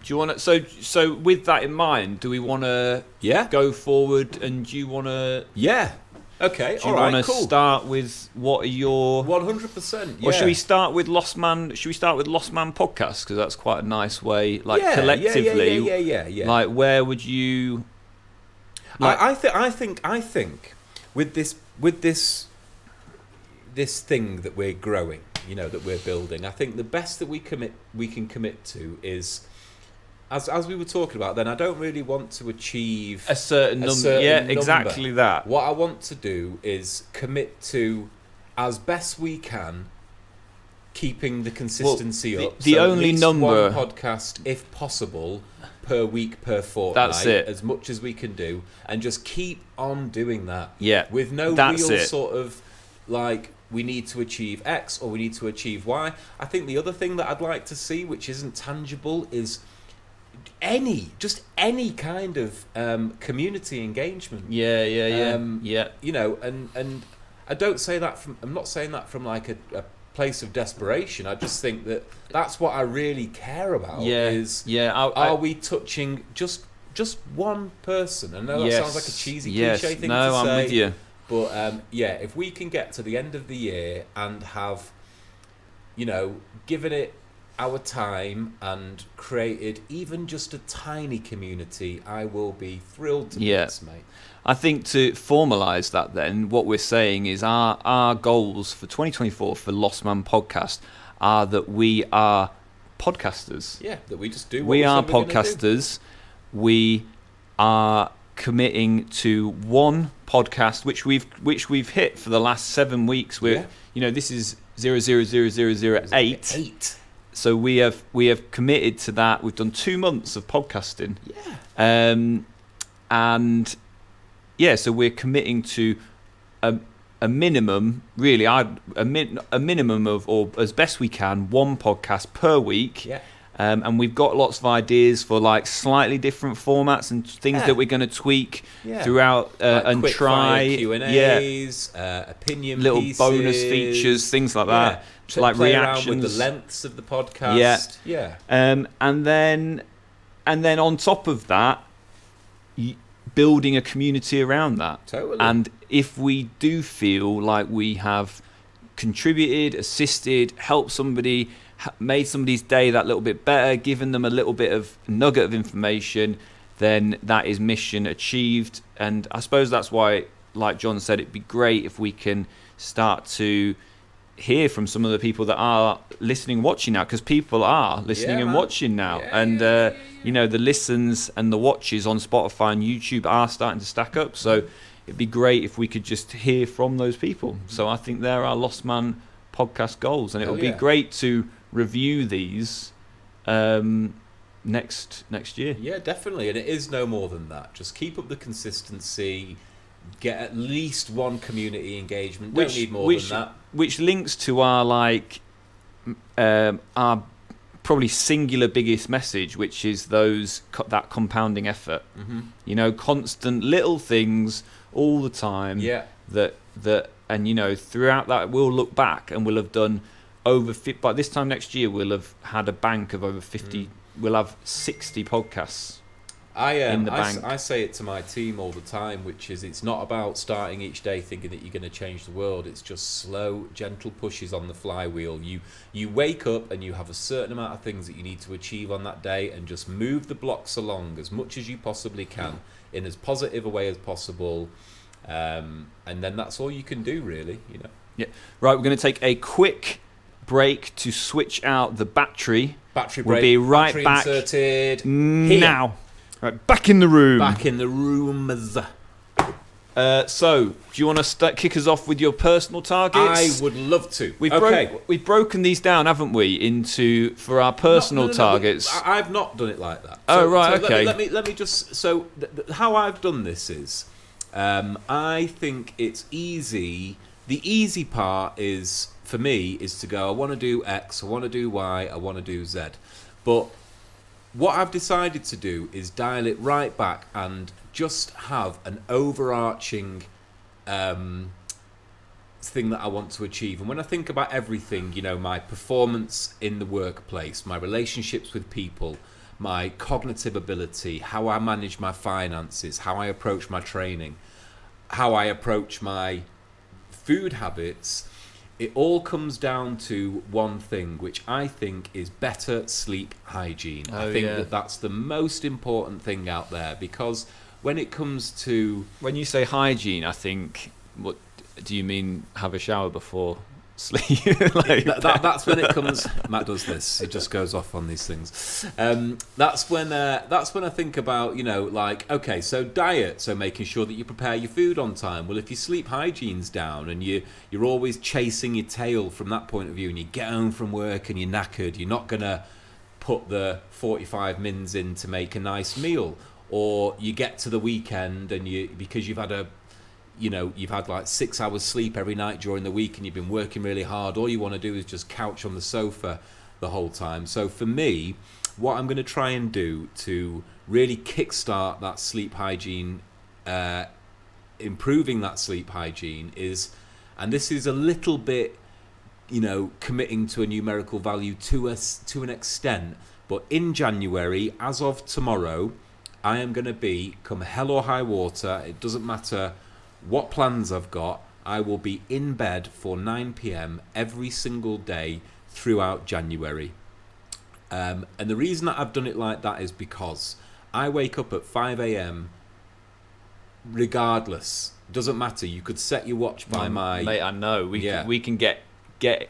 Do you want to? So with that in mind, do we want to go forward? And do you want to? Yeah. Okay. Do you want to start with what are your 100%? Or should we start with Lost Man? Should we start with Lost Man podcast, because that's quite a nice way, like collectively. Yeah. Like, where would you? Like, I think with this thing that we're growing, that we're building, I think the best that we can commit to is, as we were talking about then, I don't really want to achieve a certain number. Yeah, exactly that. What I want to do is commit to, as best we can, keeping the consistency up. The only number, one podcast, if possible, per week, per fortnight. That's it. As much as we can do, and just keep on doing that. Yeah, with no real sort of like, we need to achieve X or we need to achieve Y. I think the other thing that I'd like to see, which isn't tangible, is any kind of community engagement. Yeah. And I don't say that from, I'm not saying that from like a place of desperation. I just think that's what I really care about. Are we touching just one person? I know that sounds like a cheesy cliche thing to say. No, I'm with you. But if we can get to the end of the year and have, given it our time and created even just a tiny community, I will be thrilled to bits, mate. I think to formalise that then, what we're saying is our goals for 2024 for Lost Man Podcast are that we are podcasters. Yeah, that we just do what we are podcasters. We are committing to one podcast, which we've hit for the last 7 weeks. We're this is 00008. So we have committed to that. We've done 2 months of podcasting. So we're committing to a minimum, really, a minimum of, or as best we can, one podcast per week. Yeah. And we've got lots of ideas for like slightly different formats and things that we're going to tweak throughout and quick try. Q&As, opinion little pieces, bonus features, things like that. Like play reactions around with the lengths of the podcast. And then on top of that, building a community around that. Totally. And if we do feel like we have contributed, assisted, helped somebody, made somebody's day that little bit better, given them a little bit of nugget of information, then that is mission achieved. And I suppose that's why, like John said, it'd be great if we can start to hear from some of the people that are listening, watching now, because people are listening and watching now. The listens and the watches on Spotify and YouTube are starting to stack up. So it'd be great if we could just hear from those people. So I think there are Lost Man podcast goals, and it would be great to review these next year. Yeah, definitely. And it is no more than that. Just keep up the consistency, get at least one community engagement. Don't need more than that. Which links to our our probably singular biggest message, which is that compounding effort. Constant little things all the time. That throughout that we'll look back and we'll have done over 50, by this time next year we'll have had a bank of over 50. We'll have 60 podcasts in the bank. I say it to my team all the time, which is, it's not about starting each day thinking that you're going to change the world. It's just slow, gentle pushes on the flywheel. You wake up and you have a certain amount of things that you need to achieve on that day, and just move the blocks along as much as you possibly can in as positive a way as possible. And then that's all you can do, really. Yeah. Right, we're going to take a quick break to switch out the battery. Battery We'll break. be right battery back inserted now. Right, back in the room. Back in the rooms. So, do you want to kick us off with your personal targets? I would love to. We've broken these down, haven't we, for our personal targets? I've not done it like that. Okay. Let me just. So, how I've done this is, I think it's easy. The easy part is for me is to go. I want to do X. I want to do Y. I want to do Z. But what I've decided to do is dial it right back and just have an overarching thing that I want to achieve. And when I think about everything, my performance in the workplace, my relationships with people, my cognitive ability, how I manage my finances, how I approach my training, how I approach my food habits, it all comes down to one thing, which I think is better sleep hygiene. I think that's the most important thing out there, because when it comes to... When you say hygiene, I think, what do you mean, have a shower before sleep? That's when it comes... Matt does this. It just goes off on these things. That's when I think about, okay, so diet, so making sure that you prepare your food on time. Well, if your sleep hygiene's down and you're always chasing your tail from that point of view, and you get home from work and you're knackered, you're not going to put the 45 mins in to make a nice meal. Or you get to the weekend and because you've had you've had like 6 hours sleep every night during the week and you've been working really hard, all you want to do is just couch on the sofa the whole time. So for me, what I'm going to try and do to really kickstart that sleep hygiene, improving that sleep hygiene is, and this is a little bit, committing to a numerical value to an extent, but in January, as of tomorrow, I am going to be, come hell or high water, it doesn't matter what plans I've got, I will be in bed for 9 p.m. every single day throughout January. And the reason that I've done it like that is because I wake up at 5 a.m. regardless. Doesn't matter. You could set your watch by my... Mate, I know. We can get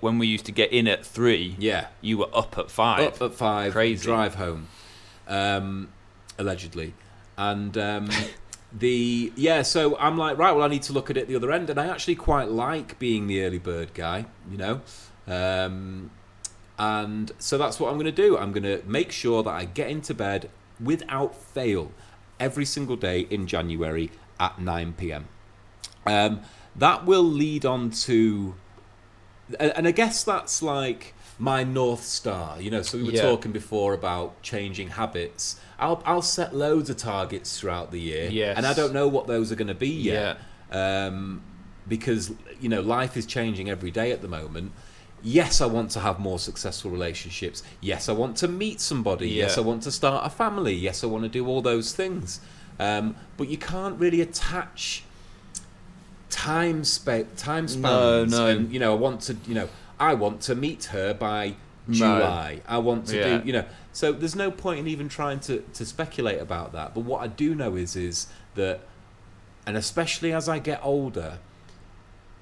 when we used to get in at 3. Yeah. You were up at 5. Up at 5. Crazy. Drive home. Allegedly. And so I'm like, right, well, I need to look at it the other end, and I actually quite like being the early bird guy, and so that's what I'm going to do. I'm going to make sure that I get into bed without fail every single day in January at 9 p.m. That will lead on to, and I guess that's like my North Star, so we were talking before about changing habits. I'll set loads of targets throughout the year, and I don't know what those are going to be yet, because life is changing every day at the moment. Yes, I want to have more successful relationships. Yes, I want to meet somebody. Yes, I want to start a family. Yes, I want to do all those things, but you can't really attach time spans. No. And I want to meet her by July. I want to do, so there's no point in even trying to speculate about that. But what I do know is that, and especially as I get older,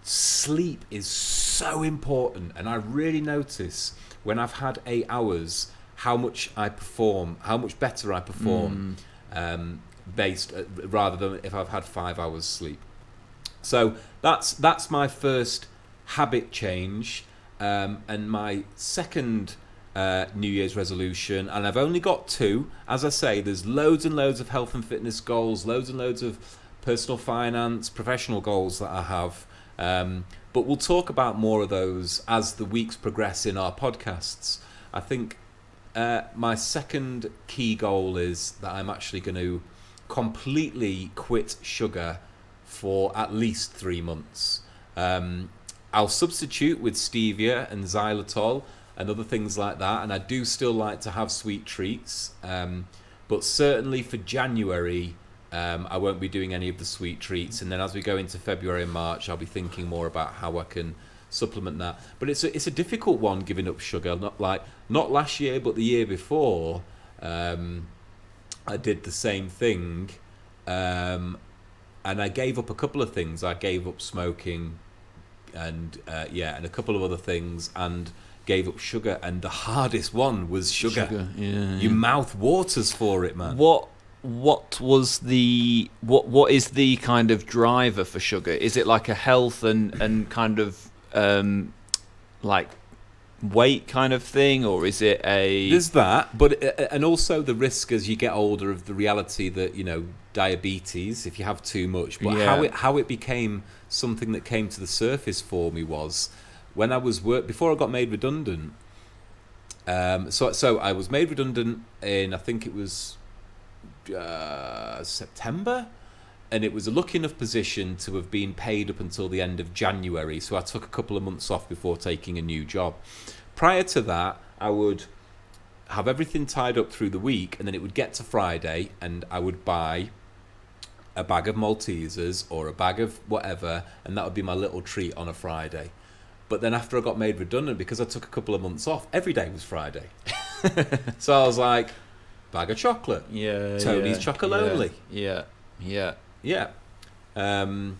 sleep is so important. And I really notice when I've had 8 hours, how much better I perform, based rather than if I've had 5 hours sleep. So that's my first habit change. And my second New Year's resolution, and I've only got 2. As I say, there's loads and loads of health and fitness goals, loads and loads of personal finance, professional goals that I have. But we'll talk about more of those as the weeks progress in our podcasts. I think my second key goal is that I'm actually going to completely quit sugar for at least 3 months. I'll substitute with stevia and xylitol and other things like that, and I do still like to have sweet treats, but certainly for January I won't be doing any of the sweet treats, and then as we go into February and March I'll be thinking more about how I can supplement that. But it's a difficult one, giving up sugar. Not last year, but the year before, I did the same thing, and I gave up a couple of things. I gave up smoking and a couple of other things, and gave up sugar, and the hardest one was sugar. Yeah. Your mouth waters for it, man. What was the what is the kind of driver for sugar? Is it like a health and kind of like weight kind of thing, or is it a... There's that, but and also the risk as you get older of the reality that, you know, diabetes if you have too much. But how it became something that came to the surface for me was when I was before I got made redundant. So I was made redundant in, I think it was September, and it was a lucky enough position to have been paid up until the end of January. So I took a couple of months off before taking a new job. Prior to that, I would have everything tied up through the week, and then it would get to Friday, and I would buy a bag of Maltesers or a bag of whatever, and that would be my little treat on a Friday. But then after I got made redundant, because I took a couple of months off, every day was Friday. So I was like, bag of chocolate. Yeah. Tony's Chocolonely. Yeah.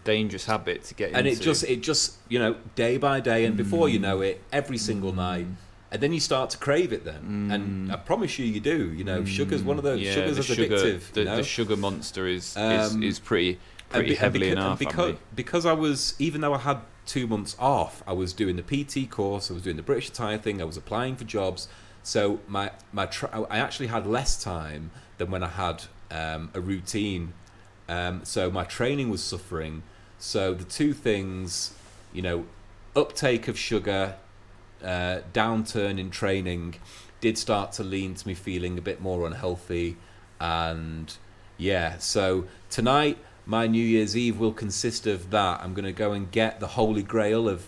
Dangerous habit to get into. And it just, you know, day by day, and before you know it, every single night. And then you start to crave it then. And I promise you do. You know, sugar's one of those, sugar's addictive. The sugar monster is pretty heavily in our family. Because I was, even though I had 2 months off, I was doing the PT course, I was doing the British Attire thing, I was applying for jobs. So I actually had less time than when I had a routine. So my training was suffering. So the two things, you know, uptake of sugar, downturn in training, did start to lean to me feeling a bit more unhealthy. And yeah, so tonight my New Year's Eve will consist of that. I'm going to go and get the holy grail of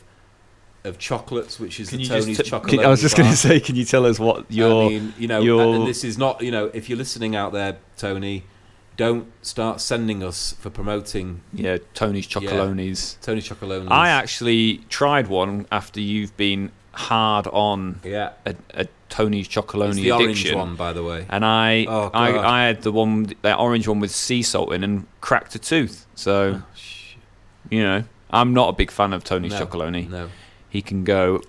chocolates, which is Tony's chocolate. I was just going to say, can you tell us what your... I mean, you know, and this is not, you know, if you're listening out there, Tony, don't start sending us for promoting... Yeah, Tony's Chocolonies. Yeah, Tony's Chocolonies. I actually tried one after you've been hard on a Tony's Chocolonely addiction. It's the orange one, by the way. And I had that orange one with sea salt in and cracked a tooth. So, you know, I'm not a big fan of Tony's Chocolonely. No. He can go...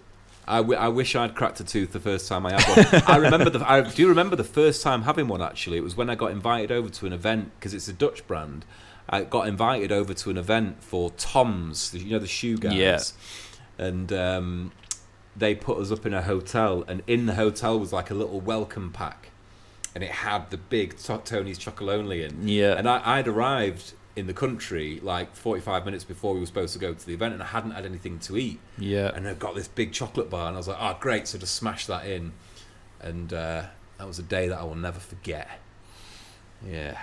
I wish I'd cracked a tooth the first time I had one. I do remember the first time having one, actually. It was when I got invited over to an event, because it's a Dutch brand. I got invited over to an event for Tom's, you know, the shoe guys. Yeah. And they put us up in a hotel, and in the hotel was like a little welcome pack. And it had the big Tony's Chocolonely in. Yeah. And I'd arrived in the country like 45 minutes before we were supposed to go to the event, and I hadn't had anything to eat. Yeah. And I got this big chocolate bar, and I was like, oh, great. So just smashed that in. And that was a day that I will never forget. Yeah.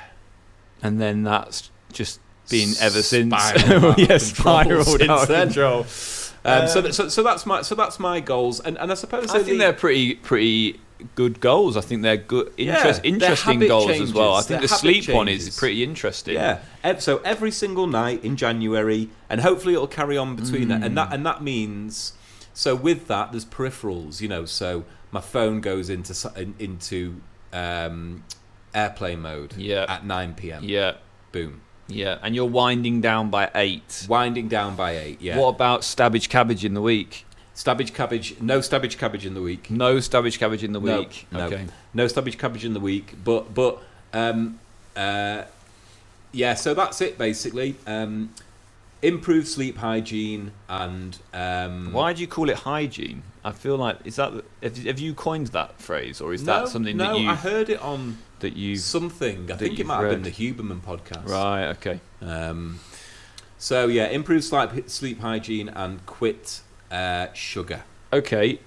And then that's just been ever since. Spiraled out of control. So that's my goals, and I suppose I think they're pretty good goals. I think they're good, interesting goals as well. I think the sleep one is pretty interesting. Yeah. So every single night in January, and hopefully it'll carry on between that. And that means, so with that, there's peripherals. You know, so my phone goes into airplane mode. At 9 p.m. Yeah. Boom. Yeah, and you're winding down by 8. Winding down by 8, yeah. What about stabbage cabbage in the week? Stabbage cabbage, no stabbage cabbage in the week. No stabbage cabbage in the week. No, okay. No stabbage cabbage in the week. But yeah, so that's it basically. Improved sleep hygiene and why do you call it hygiene? I feel like have you coined that phrase, or is that something that you... I heard it on something. I think it might have been the Huberman podcast. Right, okay. So yeah, improved sleep hygiene and quit sugar. Okay,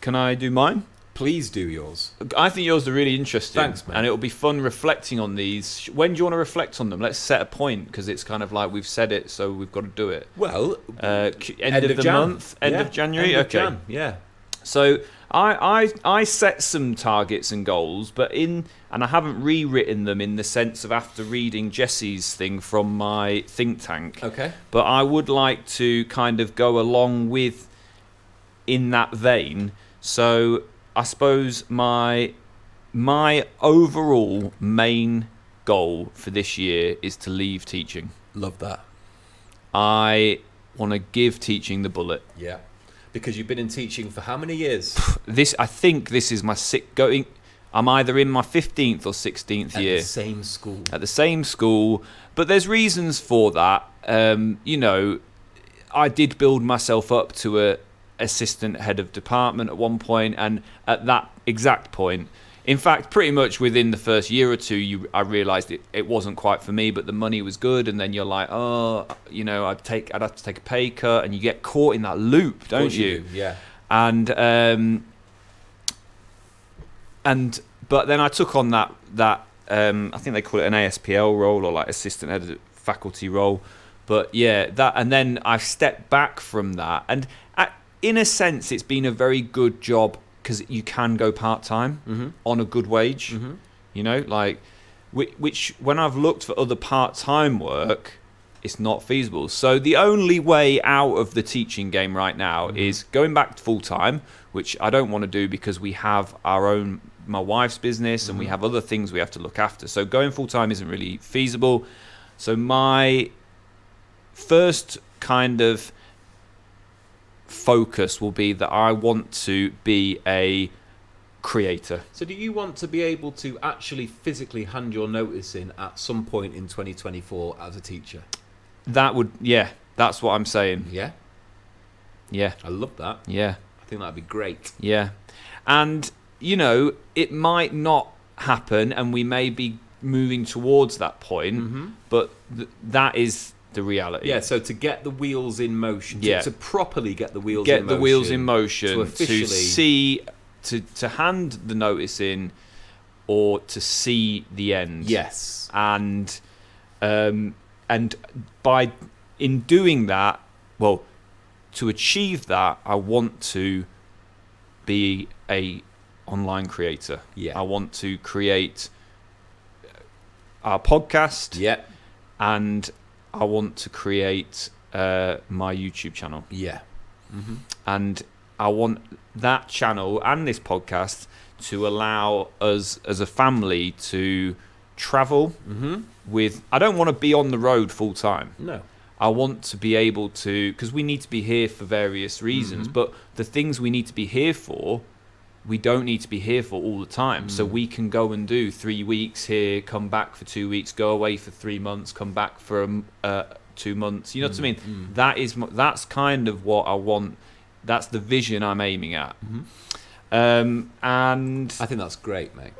can I do mine? Please do yours. I think yours are really interesting. Thanks, man. And it'll be fun reflecting on these. When do you want to reflect on them? Let's set a point, because it's kind of like we've said it, so we've got to do it. Well, end of the month, end of January. End of Jan, yeah. So I set some targets and goals, and I haven't rewritten them in the sense of after reading Jesse's thing from my think tank. Okay. But I would like to kind of go along with in that vein. So I suppose my overall main goal for this year is to leave teaching. Love that. I want to give teaching the bullet. Yeah. Because you've been in teaching for how many years? I think this is my I'm either in my 15th or 16th year. At the same school. At the same school. But there's reasons for that. I did build myself up to a assistant head of department at one point, and at that exact point, in fact, pretty much within the first year or two, I realised it wasn't quite for me, but the money was good, and then you're like, I'd have to take a pay cut, and you get caught in that loop, don't you? Do, yeah. But then I took on that I think they call it an ASPL role, or like assistant head of faculty role. But yeah, and then I stepped back from that, and in a sense, it's been a very good job because you can go part-time on a good wage, which when I've looked for other part-time work, it's not feasible. So the only way out of the teaching game right now is going back to full-time, which I don't want to do because we have my wife's business and we have other things we have to look after. So going full-time isn't really feasible. So my first kind of focus will be that I want to be a creator. So do you want to be able to actually physically hand your notice in at some point in 2024 as a teacher? That's what I'm saying. Yeah? Yeah. I love that. Yeah. I think that'd be great. Yeah. And, it might not happen and we may be moving towards that point, but that is the reality. Yeah, so to get the wheels in motion, to properly get the wheels in motion, to officially to hand the notice in, or to see the end. Yes. And in doing that, to achieve that, I want to be a online creator. Yeah. I want to create our podcast. Yeah. And I want to create my YouTube channel. Yeah. And I want that channel and this podcast to allow us as a family to travel with... I don't want to be on the road full time. No. I want to be able to... Because we need to be here for various reasons, but the things we need to be here for, we don't need to be here for all the time. So we can go and do 3 weeks here, come back for 2 weeks, go away for 3 months, come back for 2 months. You know what I mean? That's kind of what I want. That's the vision I'm aiming at. And I think that's great, mate.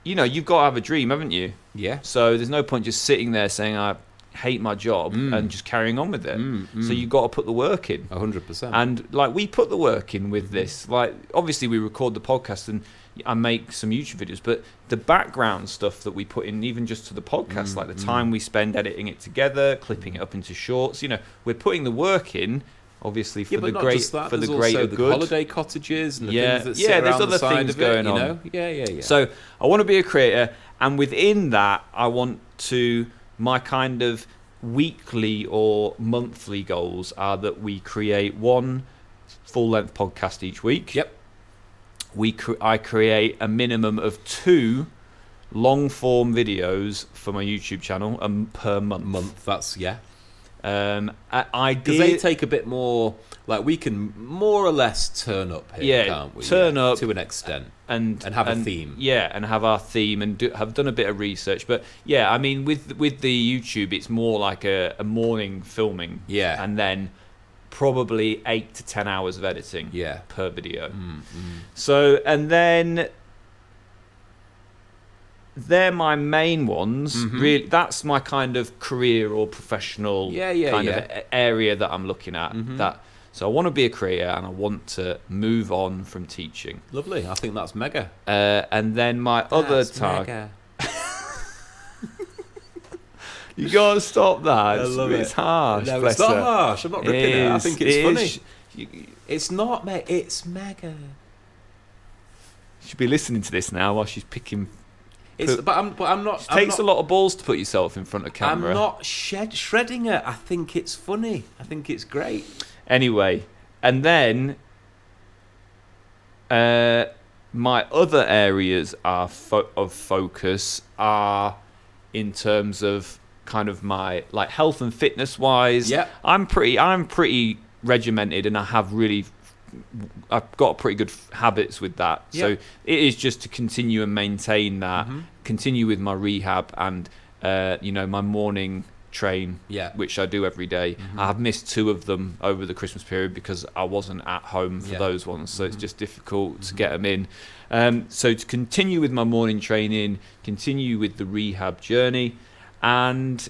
You've got to have a dream, haven't you? Yeah. So there's no point just sitting there saying I hate my job and just carrying on with it. So you've got to put the work in. 100%. And we put the work in with this. Obviously we record the podcast and I make some YouTube videos, but the background stuff that we put in, even just to the podcast, the time we spend editing it together, clipping it up into shorts, we're putting the work in. Obviously, for the greater good. Holiday cottages and the things that sit there's around other the side things of going it, on. Yeah. So I want to be a creator, and within that, I want to... My kind of weekly or monthly goals are that we create one full-length podcast each week. Yep. I create a minimum of 2 long-form videos for my YouTube channel per month. That's because they take a bit more. We can more or less turn up here, can't we? Turn up to an extent, and have a theme. Yeah, and have our theme and have done a bit of research. But yeah, I mean, with the YouTube, it's more like a morning filming. Yeah, and then probably 8 to 10 hours of editing. Per video. So, and then they're my main ones. Really, that's my kind of career or professional kind of area that I'm looking at. So I want to be a creator and I want to move on from teaching. Lovely. I think that's mega. And then my other target. You gotta stop that. I love it's harsh. No, it's not harsh. I'm not ripping it. I think it's funny. It's not, mate. It's mega. She'll be listening to this now while she's picking. But I'm not. It takes a lot of balls to put yourself in front of camera. I'm not shredding it. I think it's funny. I think it's great. Anyway, and then my other areas of focus are in terms of kind of my health and fitness wise. Yeah, I'm pretty regimented, and I've got pretty good habits with that. So it is just to continue and maintain that, continue with my rehab and my morning train, which I do every day. I have missed 2 of them over the Christmas period because I wasn't at home for those ones, so it's just difficult to get them in. So to continue with my morning training, continue with the rehab journey, and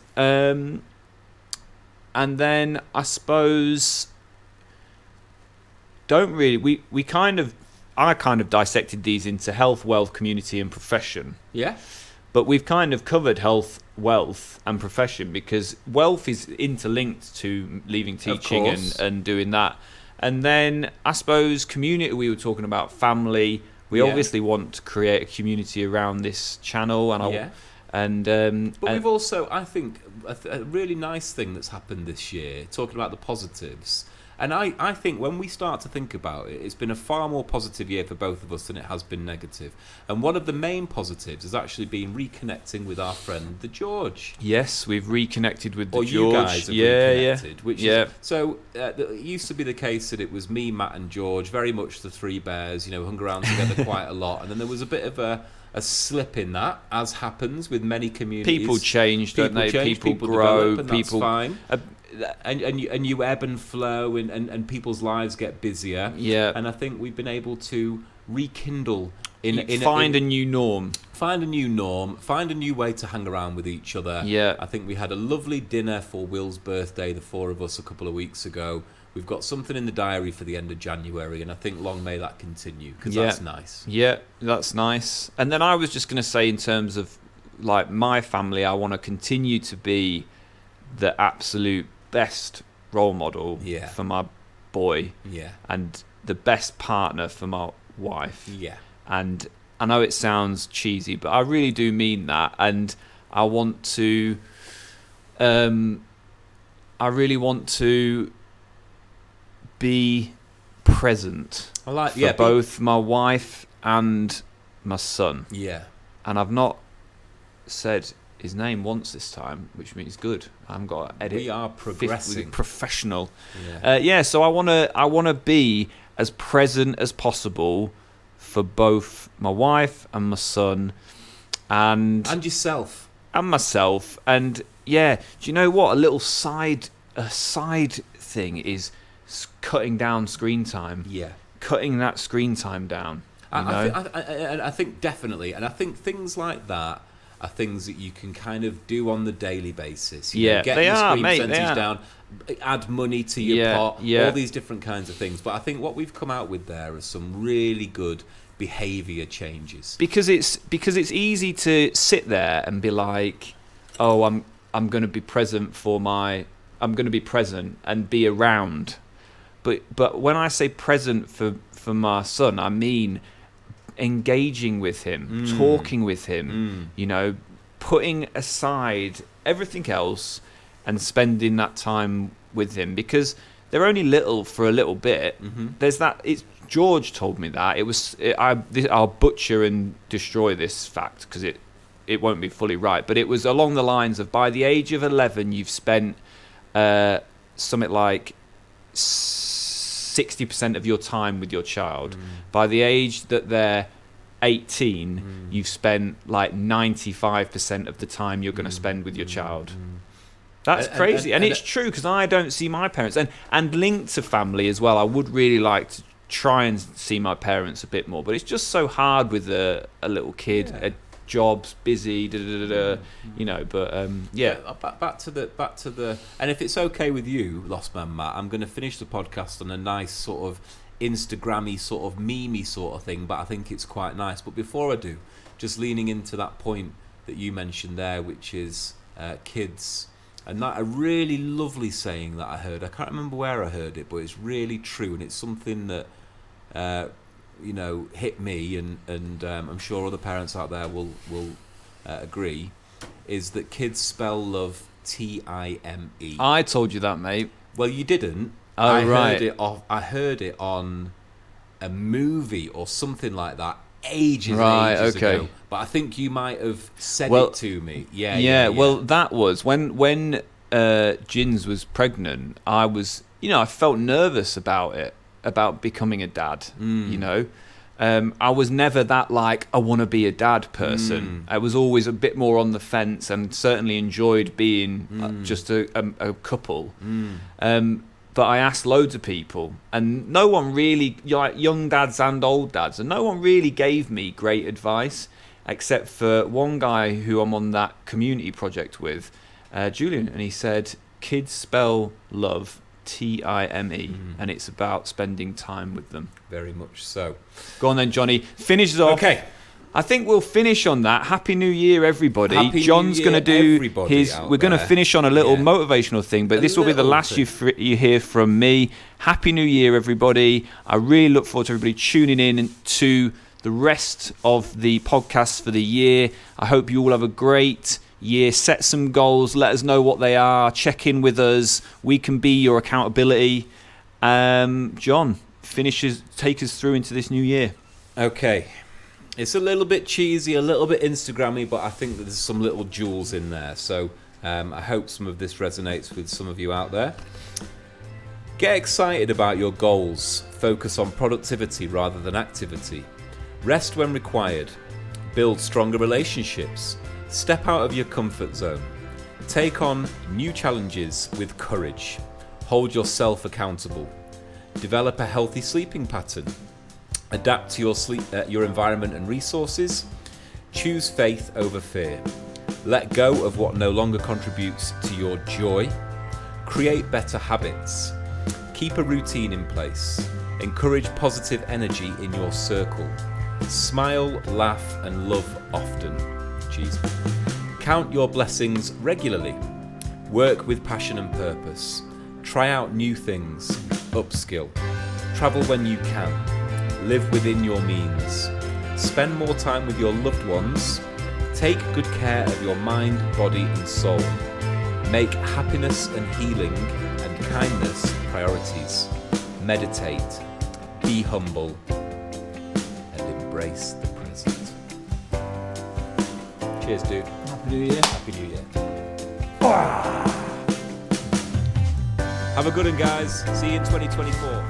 then I suppose I kind of dissected these into health, wealth, community, and profession. Yeah. But we've kind of covered health, wealth, and profession because wealth is interlinked to leaving teaching and doing that. And then I suppose community, we were talking about family. We obviously want to create a community around this channel. But we've also, I think, a really nice thing that's happened this year, talking about the positives. And I think when we start to think about it, it's been a far more positive year for both of us than it has been negative. And one of the main positives has actually been reconnecting with our friend, the George. Yes, we've reconnected with the George. You guys have reconnected. So it used to be the case that it was me, Matt and George, very much the 3 bears, hung around together quite a lot. And then there was a bit of a slip in that, as happens with many communities. People change, don't they? People grow. Develop, and people that's fine. And you ebb and flow, and people's lives get busier. Yeah. And I think we've been able to rekindle find a new norm. Find a new norm. Find a new way to hang around with each other. Yeah. I think we had a lovely dinner for Will's birthday, the 4 of us, a couple of weeks ago. We've got something in the diary for the end of January, and I think long may that continue, because that's nice. Yeah, that's nice. And then I was just going to say, in terms of like my family, I want to continue to be the absolute best role model for my boy, and the best partner for my wife. Yeah. And I know it sounds cheesy, but I really do mean that. And I want to, I really want to be present for both my wife and my son. Yeah. And I've not said his name once this time, which means good. I haven't got to edit. We are progressing. Professional. So I wanna be as present as possible for both my wife and my son, and yourself and myself. And do you know what? A side thing is cutting down screen time. Yeah, cutting that screen time down. I think definitely, and I think things like that are things that you can kind of do on the daily basis. Get your screen percentage down, add money to your pot, all these different kinds of things. But I think what we've come out with there are some really good behaviour changes. Because it's easy to sit there and be like, oh, I'm going to be present I'm going to be present and be around. But when I say present for my son, I mean engaging with him, talking with him, putting aside everything else and spending that time with him, because they're only little for a little bit. There's that. It's George told me that. I'll butcher and destroy this fact because it won't be fully right, but it was along the lines of, by the age of 11 you've spent something like 60% of your time with your child. By the age that they're 18, you've spent like 95% of the time you're going to spend with your child. That's crazy. And it's true, because I don't see my parents. And linked to family as well, I would really like to try and see my parents a bit more, but it's just so hard with a little kid, a job's busy, back to the and if it's okay with you, Lost Man Matt, I'm going to finish the podcast on a nice sort of Instagrammy sort of memey sort of thing, but I think it's quite nice. But before I do, just leaning into that point that you mentioned there, which is kids, and that a really lovely saying that I heard. I can't remember where I heard it, but it's really true, and it's something that hit me, and I'm sure other parents out there will agree, is that kids spell love Time. I told you that, mate. Well, you didn't. Oh, I right. I heard it on a movie or something like that ages ago. But I think you might have said it to me. Yeah. Well, that was when Jins was pregnant, I felt nervous about it, about becoming a dad. I was never that I want to be a dad person. I was always a bit more on the fence, and certainly enjoyed being just a couple. But I asked loads of people, and no one really, young dads and old dads, and no one really gave me great advice, except for one guy who I'm on that community project with, Julian, and he said, kids spell love Time, and it's about spending time with them. Very much so. Go on then, Johnny. Finish us off. Okay. I think we'll finish on that. Happy New Year, everybody. Happy John's going to do his... We're going to finish on a little motivational thing, but this will be the last you hear from me. Happy New Year, everybody. I really look forward to everybody tuning in to the rest of the podcasts for the year. I hope you all have a great year. Set some goals. Let us know what they are. Check in with us. We can be your accountability. John, take us through into this new year. Okay. It's a little bit cheesy, a little bit Instagrammy, but I think that there's some little jewels in there. So I hope some of this resonates with some of you out there. Get excited about your goals. Focus on productivity rather than activity. Rest when required. Build stronger relationships. Step out of your comfort zone. Take on new challenges with courage. Hold yourself accountable. Develop a healthy sleeping pattern. Adapt to your environment and resources. Choose faith over fear. Let go of what no longer contributes to your joy. Create better habits. Keep a routine in place. Encourage positive energy in your circle. Smile, laugh, and love often. Jeez. Count your blessings regularly. Work with passion and purpose. Try out new things. Upskill. Travel when you can. Live within your means. Spend more time with your loved ones. Take good care of your mind, body, and soul. Make happiness and healing and kindness priorities. Meditate. Be humble. And embrace the present. Cheers, dude. Happy New Year. Happy New Year. Have a good one, guys. See you in 2024.